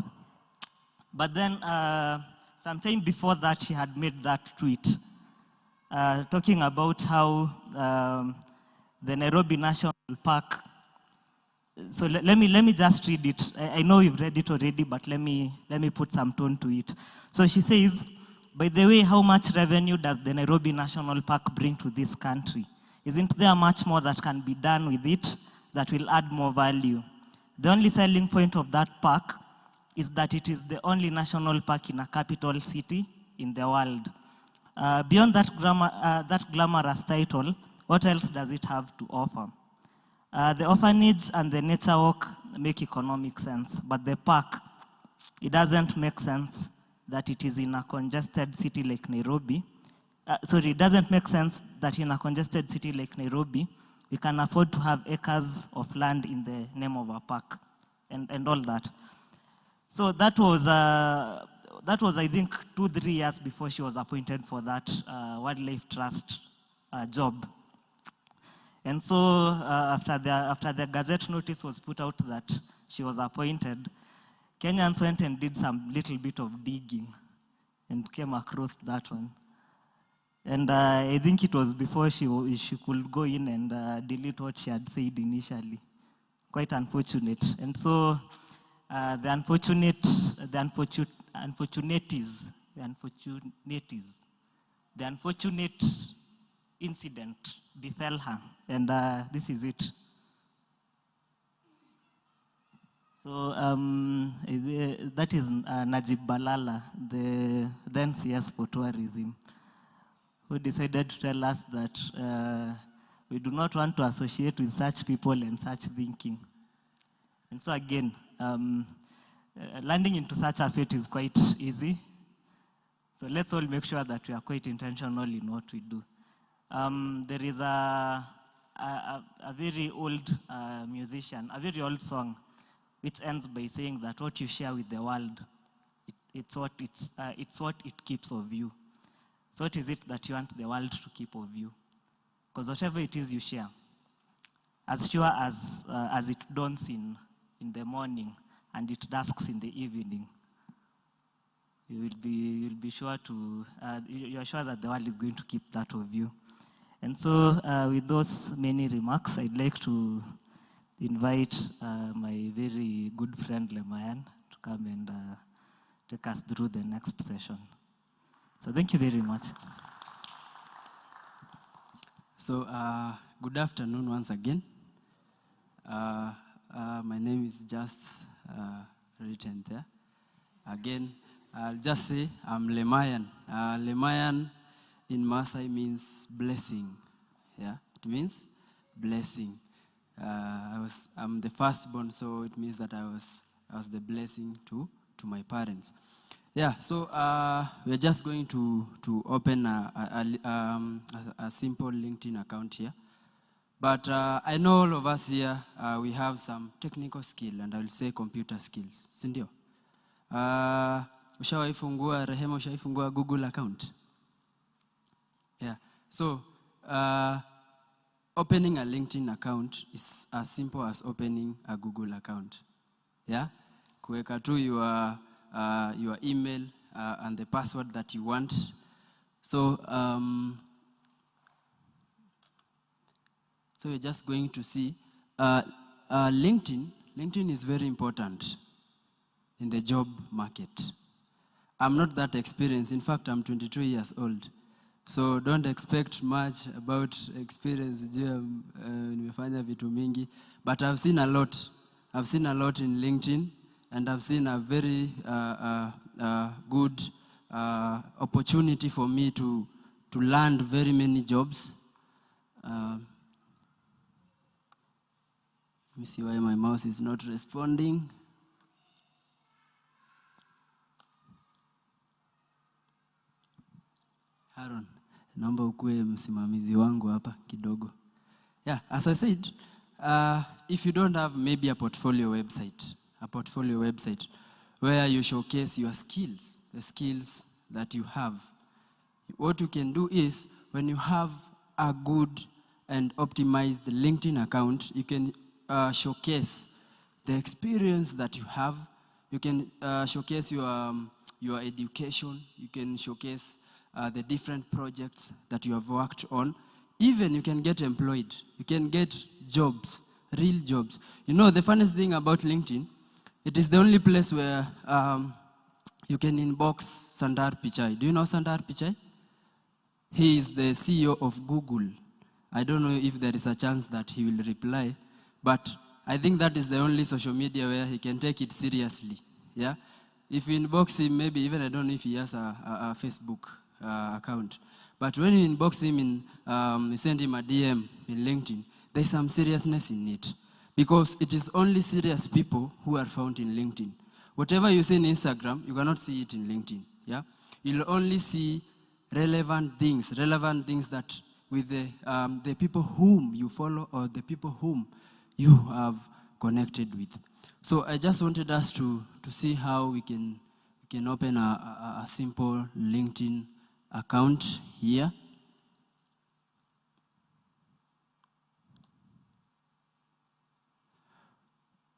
But then sometime before that, she had made that tweet talking about how the Nairobi National Park. So let me just read it. I know you've read it already, but let me put some tone to it. So she says, by the way, how much revenue does the Nairobi National Park bring to this country? Isn't there much more that can be done with it that will add more value? The only selling point of that park is that it is the only national park in a capital city in the world. Beyond that glamorous title, what else does it have to offer? The orphanage and the nature walk make economic sense, but the park, it doesn't make sense that it is in a congested city like Nairobi. It doesn't make sense that in a congested city like Nairobi, we can afford to have acres of land in the name of a park and all that. So that was, I think, 2-3 years before she was appointed for that wildlife trust job. And so after the Gazette notice was put out that she was appointed, Kenyans went and did some little bit of digging and came across that one. And I think it was before she could go in and delete what she had said initially. Quite unfortunate. And so the unfortunate incident befell her. And this is it. So that is Najib Balala, the then CS for tourism, who decided to tell us that we do not want to associate with such people and such thinking. And so again, landing into such a fate is quite easy. So let's all make sure that we are quite intentional in what we do. There is a very old musician, a very old song, which ends by saying that what you share with the world, it's what it keeps of you. So what is it that you want the world to keep of you? Because whatever it is you share, as sure as it dawns in the morning and it dusks in the evening, you'll be sure to, you're sure that the world is going to keep that of you. And so with those many remarks, I'd like to invite my very good friend Lemayan to come and take us through the next session. So thank you very much. So, good afternoon once again. My name is just written there. Again, I'll just say I'm Lemayan. Lemayan in Maasai means blessing. Yeah, it means blessing. I'm the firstborn, so it means that I was the blessing to my parents. Yeah, so we're just going to open a simple LinkedIn account here. But I know all of us here, we have some technical skill, and I will say computer skills. Sindio? Ushawaifungua, Rehema, ushawaifungua Google account? Yeah, so opening a LinkedIn account is as simple as opening a Google account. Yeah? Kuweka tu your email and the password that you want. So, so we're just going to see LinkedIn. LinkedIn is very important in the job market. I'm not that experienced. In fact, I'm 22 years old. So don't expect much about experience. Nimefanya vitu mingi. But I've seen a lot. I've seen a lot in LinkedIn. And I've seen a very good opportunity for me to land very many jobs. Let me see why my mouse is not responding. Aaron, naomba ukue msimamizi wangu hapa kidogo. Yeah, as I said, if you don't have maybe a portfolio website where you showcase your skills, the skills that you have. What you can do is, when you have a good and optimized LinkedIn account, you can showcase the experience that you have. You can showcase your education. You can showcase the different projects that you have worked on. Even you can get employed. You can get jobs, real jobs. You know, the funniest thing about LinkedIn, it is the only place where you can inbox Sundar Pichai. Do you know Sundar Pichai? He is the CEO of Google. I don't know if there is a chance that he will reply, but I think that is the only social media where he can take it seriously. Yeah? If you inbox him, maybe even I don't know if he has a Facebook account. But when you inbox him, you send him a DM in LinkedIn, there's some seriousness in it. Because it is only serious people who are found in LinkedIn. Whatever you see in Instagram, you cannot see it in LinkedIn. Yeah? You'll only see relevant things that with the people whom you follow or the people whom you have connected with. So I just wanted us to see how we can open a simple LinkedIn account here.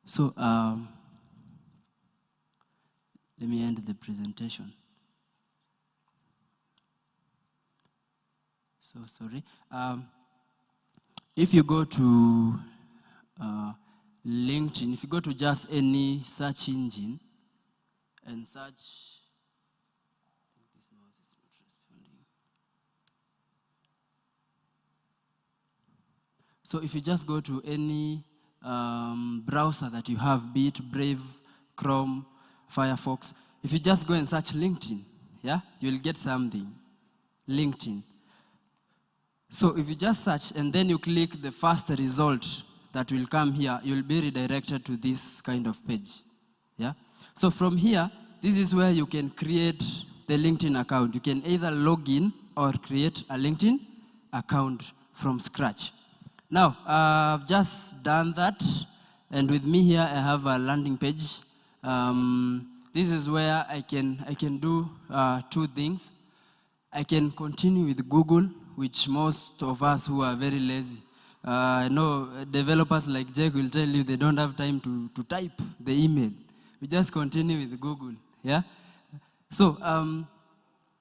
So let me end the presentation. So sorry. If you go to LinkedIn, if you go to just any search engine and search, I think this mouse is not responding. So if you just go to any browser that you have, be it Brave, Chrome, Firefox, if you just go and search LinkedIn, yeah, you will get something, LinkedIn. So if you just search and then you click the first result that will come here, you'll be redirected to this kind of page, yeah. So from here, this is where you can create the LinkedIn account. You can either log in or create a LinkedIn account from scratch. Now, I've just done that, and with me here, I have a landing page. This is where I can do two things. I can continue with Google, which most of us who are very lazy. I know developers like Jake will tell you they don't have time to type the email. We just continue with Google, yeah? So,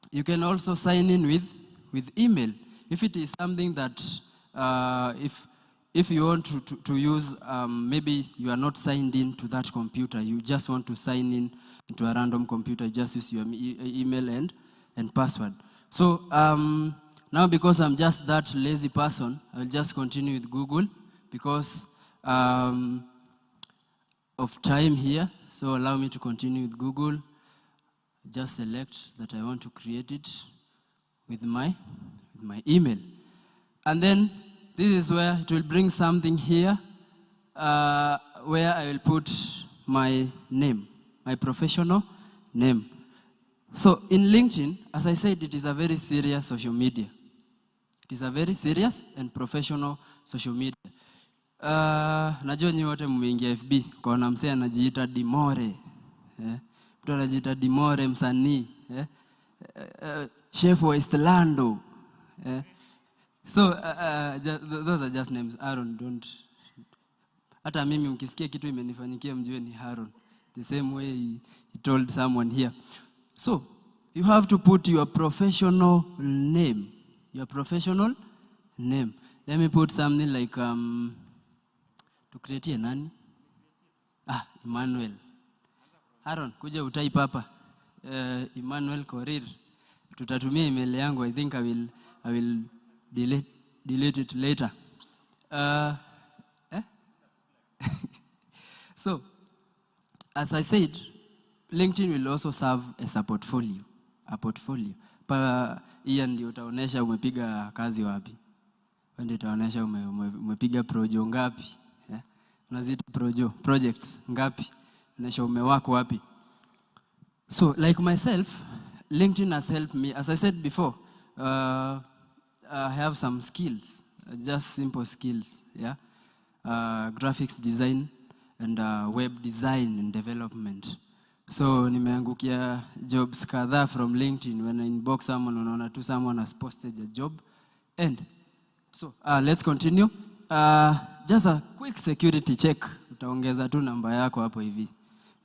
you can also sign in with email. If it is something that if you want to use, maybe you are not signed in to that computer, you just want to sign in into a random computer, just use your email and password. So Now, because I'm just that lazy person, I'll just continue with Google because of time here. So allow me to continue with Google. Just select that I want to create it with my email. And then this is where it will bring something here where I will put my name, my professional name. So in LinkedIn, as I said, it is a very serious social media. It is a very serious and professional social media. Najua nyi wote mmeingia FB, kwa msee anajiita Dimore. Mtu anajiita Dimore msanii. Chef wa Estelando. So those are just names. Aaron, don't. Hata mimi mkisikia kitu imenifanyikia mjue ni Aaron. The same way he told someone here. So you have to put your professional name. Your professional name. Let me put something like to create a nani? Emmanuel. Aaron, kuja utype hapa. Emmanuel Korir. Tutatumia email yangu. I think I will delete it later. So, as I said, LinkedIn will also serve as a portfolio. A portfolio. Hiyo ndio utaonesha umepiga kazi wapi. Ndio utaonesha umepiga projo ngapi. Unaziita projects ngapi. Unaonesha umewako wapi. So, like myself, LinkedIn has helped me. As I said before, I have some skills, just simple skills, yeah. Graphics design and web design and development. So nimeangukia jobs kadhaa from LinkedIn. When I inbox someone, unaona tu someone has posted a job. And so let's continue. Just a quick security check. Utaongeza tu namba yako hapo hivi.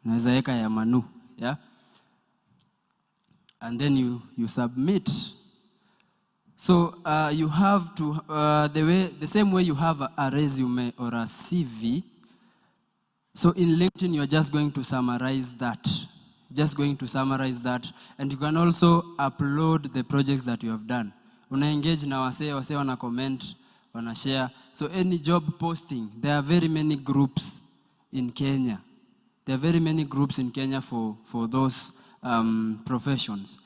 Unaweza weka ya Manu, yeah. And then you submit. So you have to the same way you have a resume or a CV. So in LinkedIn, you're just going to summarize that. Just going to summarize that. And you can also upload the projects that you have done. Una engage na wase wana comment, wana share. So any job posting, there are very many groups in Kenya. There are very many groups in Kenya for those professions.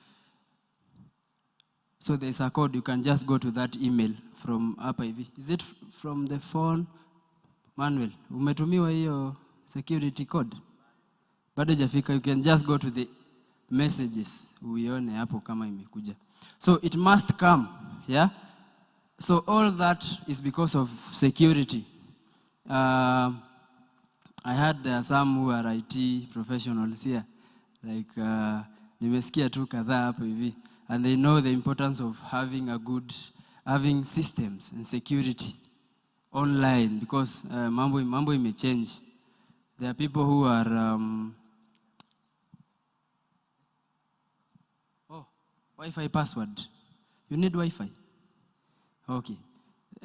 So there's a code. You can just go to that email from hapa hivi. Is it from the phone? Manuel, umetumiwa hiyo security code? Bado jafika. You can just go to the messages. Uione hapo kama imekuja. So it must come, yeah? So all that is because of security. I heard there are some who are IT professionals here. Like, nimesikia tu kadhaa hapo hivi. And they know the importance of having systems and security online because mambo imechange. There are people who are Wi-Fi password. You need Wi-Fi? Okay.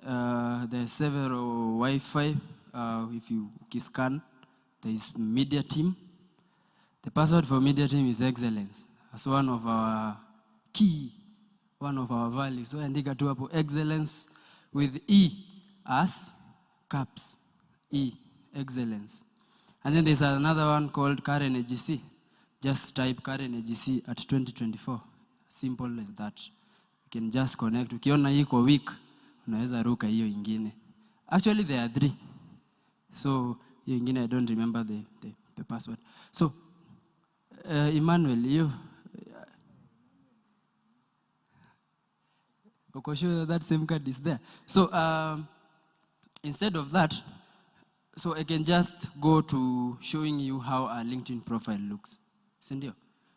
There are several Wi-Fi. If you scan, there is media team. The password for media team is excellence. As one of our values. So andika tu hapo excellence with E as caps. E, excellence. And then there's another one called Karen AGC. Just type Karen AGC at 2024. Simple as that. You can just connect. Ukiona hii kwa week, unaweza ruka hiyo ingine. Actually, there are 3. So, hiyo ingine, I don't remember the password. So, Emmanuel, you... Okay, sure that same card is there. So, instead of that, so I can just go to showing you how a LinkedIn profile looks. Cindy,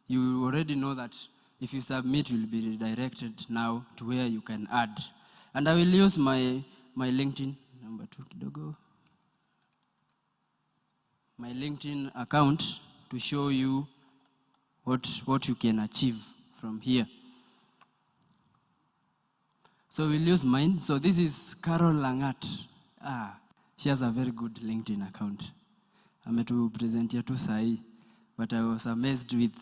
you already know that if you submit, you'll be redirected now to where you can add. And I will use my LinkedIn, number 2 kidogo, my LinkedIn account to show you what you can achieve from here. So we'll use mine. So this is Carol Langat. She has a very good LinkedIn account. Ametu presentia tu sahi, but I was amazed with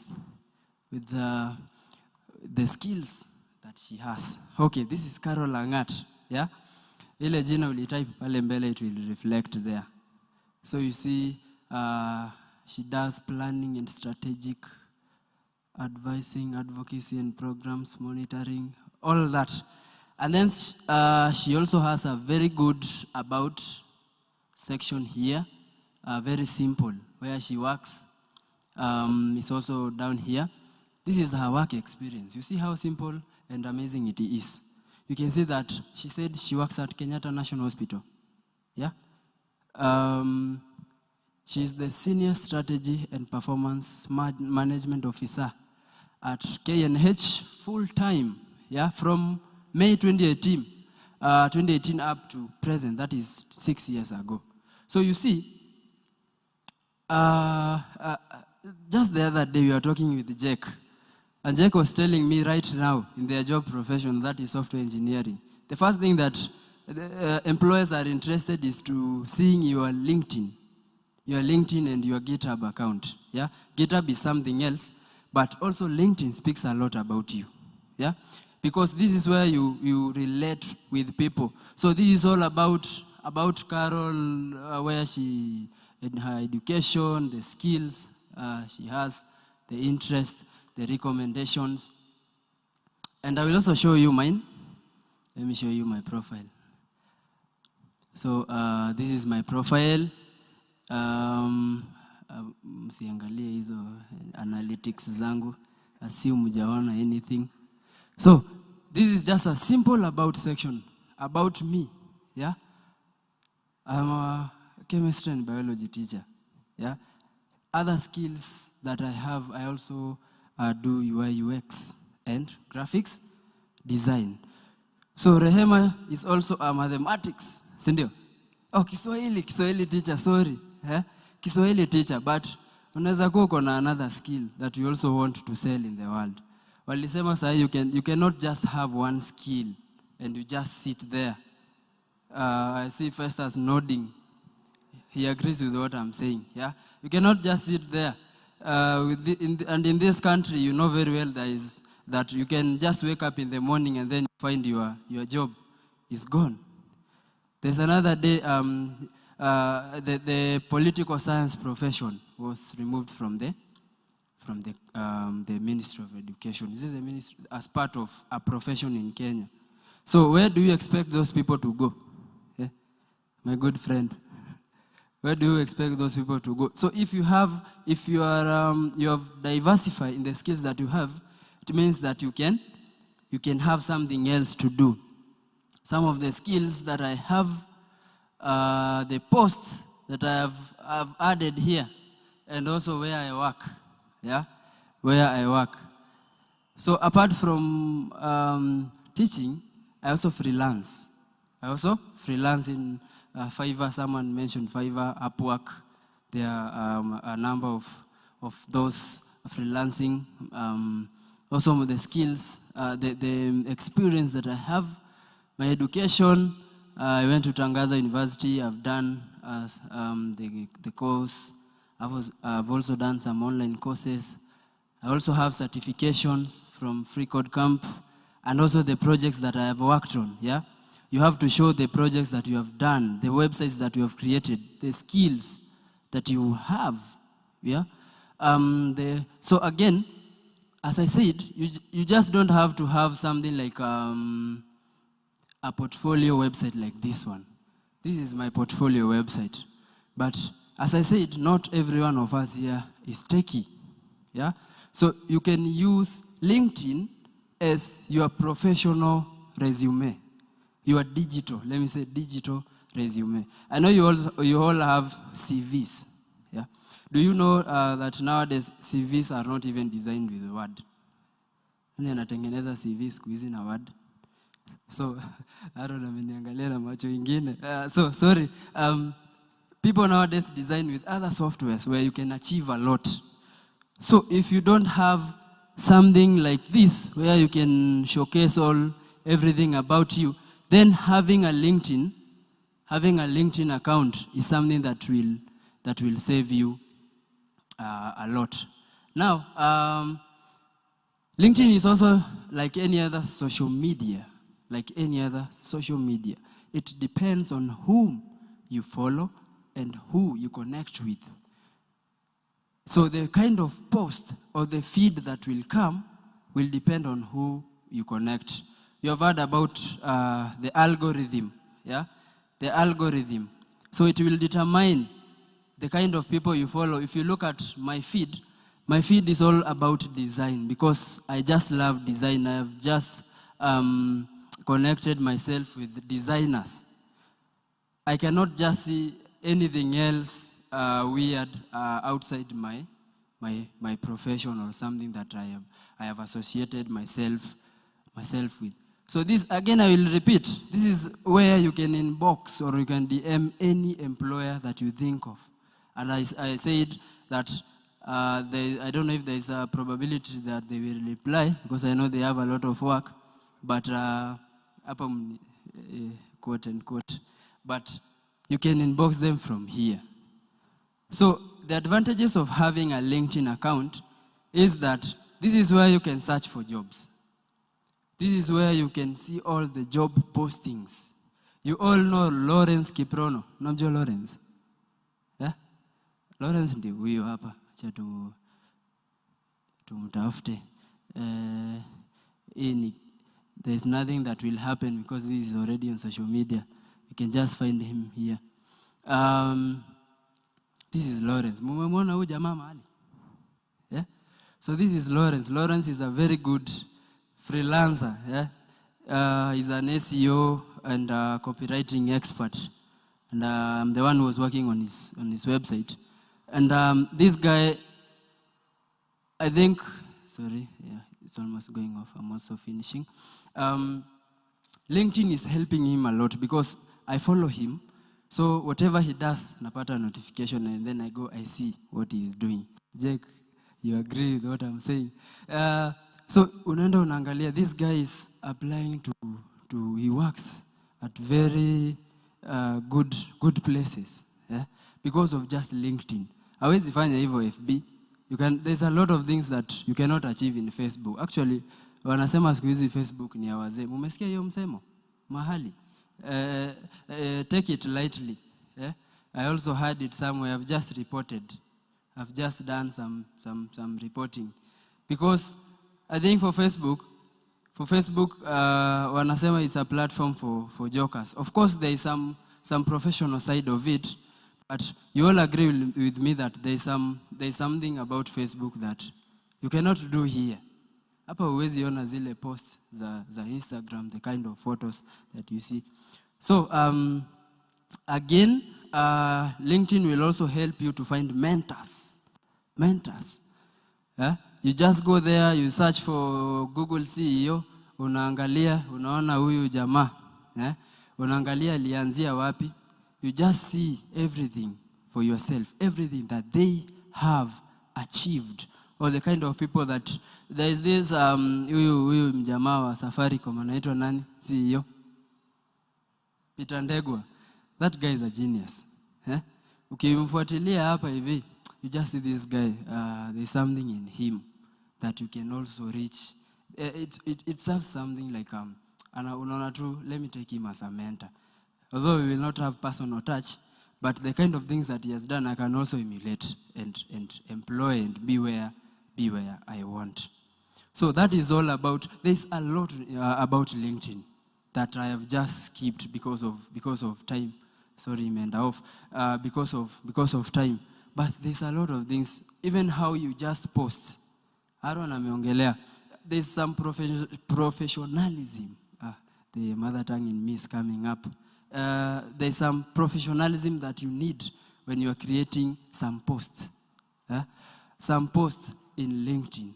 the skills that she has. Okay, this is Carol Langat, yeah? Ile jina ulitype pale mbele, it will reflect there. So you see, she does planning and strategic advising, advocacy and programs, monitoring, all that. And then she also has a very good about section here, very simple, where she works. It's also down here. This is her work experience. You see how simple and amazing it is. You can see that she said she works at Kenyatta National Hospital. Yeah? She's the Senior Strategy and Performance Management Officer at KNH full-time, yeah, from May 2018 up to present. That is 6 years ago. So you see, just the other day we were talking with Jake, and Jake was telling me right now in their job profession, that is software engineering, the first thing that employers are interested is to seeing your LinkedIn and your GitHub account. Yeah, GitHub is something else, but also LinkedIn speaks a lot about you. Yeah, because this is where you relate with people. So this is all about Carol, where she, in her education, the skills she has, the interest, the recommendations. And I will also show you mine. Let me show you my profile. So this is my profile. Msiangalie hizo analytics zangu. Assume hujaona anything. So this is just a simple about section about me. Yeah, I'm a chemistry and biology teacher. Yeah, other skills that I have, I also do UI UX and graphics design. So Rehema is also a mathematics, sindio? Oh, Kiswahili teacher, sorry. Kiswahili teacher, but unaweza kuwa uko na another skill that you also want to sell in the world. Walisema sahi, you cannot just have one skill and you just sit there. I see Festus nodding. He agrees with what I'm saying. Yeah, you cannot just sit there. And in this country, you know very well that you can just wake up in the morning and then find your job is gone. There's another day, the political science profession was removed from the Ministry of Education. Is it the ministry as part of a profession in Kenya? So where do you expect those people to go? Yeah? My good friend. Where do you expect those people to go? So if you have diversified in the skills that you have, it means that you can have something else to do. Some of the skills that I have, the posts that I've added here, and also where I work. Yeah, where I work. So apart from teaching, I also freelance. In Fiverr. Someone mentioned Fiverr, Upwork. There are a number of those freelancing. Also the skills, the experience that I have, my education. I went to Tangaza University. I've done the course. I've also done some online courses. I also have certifications from Free Code Camp, and also the projects that I have worked on. Yeah, you have to show the projects that you have done, the websites that you have created, the skills that you have. Yeah, so again, as I said, you just don't have to have something like a portfolio website like this one. This is my portfolio website. But as I said, not every one of us here is techie. Yeah? So you can use LinkedIn as your professional resume, your digital, let me say digital resume. I know you all have CVs. Yeah? Do you know that nowadays CVs are not even designed with Word? Nani anatengeneza CV siku hizi na Word? So, I don't know, ameniangalia na macho ingine. So, sorry. People nowadays design with other softwares where you can achieve a lot. So, if you don't have something like this where you can showcase everything about you, then having a LinkedIn account is something that will save you a lot. Now, LinkedIn is also like any other social media, like any other social media. It depends on whom you follow and who you connect with. So the kind of post or the feed that will come will depend on who you connect. You have heard about the algorithm, yeah? The algorithm. So it will determine the kind of people you follow. If you look at my feed is all about design because I just love design. I have just connected myself with designers. I cannot just see anything else weird outside my profession or something that I have associated myself with. So this, again, I will repeat, this is where you can inbox or you can DM any employer that you think of. And I said that I don't know if there is a probability that they will reply because I know they have a lot of work, but quote unquote, but you can inbox them from here. So the advantages of having a LinkedIn account is that this is where you can search for jobs. This is where you can see all the job postings. You all know Lawrence Kiprono. Namjua Lawrence? Yeah? Lawrence ndi huyo hapa. Acha tumtafute. There's nothing that will happen because this is already on social media. You can just find him here. This is Lawrence. Mumemwona huyu jamaa mahali? Yeah? So this is Lawrence. Lawrence is a very good freelancer. Yeah? He's an SEO and a copywriting expert. And I'm the one who was working on his website. And this guy, I think, sorry, yeah, it's almost going off. I'm also finishing. LinkedIn is helping him a lot because I follow him. So whatever he does, napata a notification and then I go, I see what he is doing. Jake, you agree with what I'm saying? So unaenda unaangalia, this guy is applying he works at very good places, yeah? Because of just LinkedIn. Hawezi fanya hivyo FB. There's a lot of things that you cannot achieve in Facebook. Actually, wanasema siku hizi Facebook ni ya wazee. Mumesikia hiyo msemo? Mahali. Take it lightly. Yeah? I also heard it somewhere. I've just reported. I've just done some reporting. Because I think for Facebook, wanasema it's a platform for jokers. Of course, there is some professional side of it, but you all agree with me that there is something about Facebook that you cannot do here. Hapa huwezi ona zile posts za Instagram, the kind of photos that you see. So again, LinkedIn will also help you to find mentors. Yeah? You just go there, you search for Google CEO, unaangalia, unaona huyu jamaa. Yeah? Unaangalia alianzia wapi. You just see everything for yourself, everything that they have achieved, or the kind of people that there is this huyu mjamaa wa Safaricom anaitwa nani? CEO Peter Ndegwa. That guy is a genius. Eh? Ukimfuatilia hapa hivi, you just see this guy, there's something in him that you can also reach. It serves something like unaona tu, let me take him as a mentor. Although we will not have personal touch, but the kind of things that he has done, I can also emulate and employ and be where I want. So that is all about. There's a lot about LinkedIn that I have just skipped because of time. Sorry, imeenda off. Because of time. But there's a lot of things. Even how you just post. Aaron ameongelea. There's some professionalism. The mother tongue in me is coming up. There's some professionalism that you need when you are creating some posts. Some posts in LinkedIn.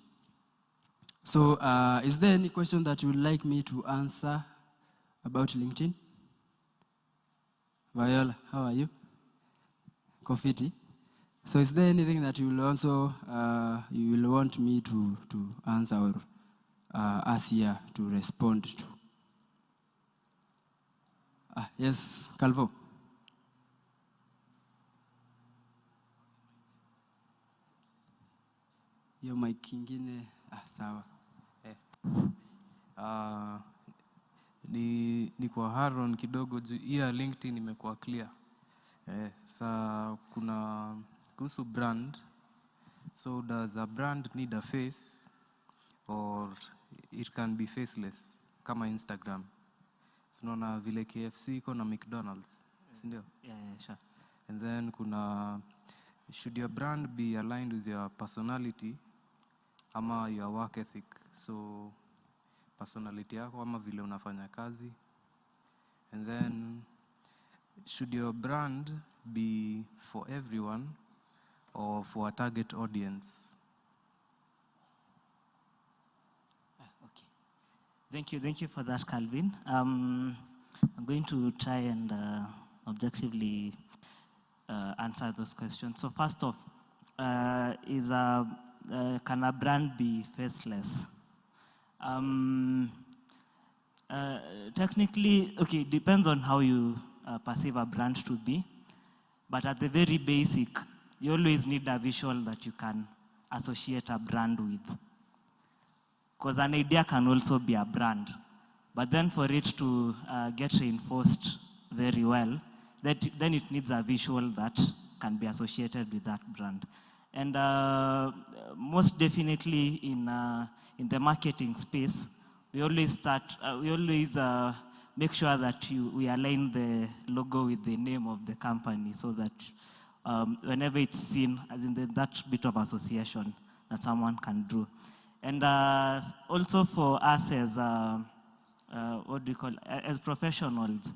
So is there any question that you would like me to answer about LinkedIn? Viola, how are you? Kofiti. So is there anything that you will also you will want me to answer or ask here to respond to? Yes, Calvo. Hiyo mic ingine, sawa. Ni kwa Haron kidogo juu ya LinkedIn imekuwa clear. Sa kuna kuhusu brand. So does a brand need a face or it can be faceless kama Instagram? Tunaona vile KFC iko na McDonald's, si ndio? Yeah, sure. And then should your brand be aligned with your personality ama your work ethic? So personality yako ama vile unafanya kazi. And then should your brand be for everyone or for a target audience? Okay. Thank you for that, Calvin. I'm going to try and objectively answer those questions. So first off, can a brand be faceless? Technically, okay, it depends on how you perceive a brand to be. But at the very basic, you always need a visual that you can associate a brand with. Because an idea can also be a brand. But then for it to get reinforced very well, then it needs a visual that can be associated with that brand. And most definitely in the marketing space, we always make sure that we align the logo with the name of the company so that whenever it's seen, as in that bit of association that someone can do. And also for us as, as professionals,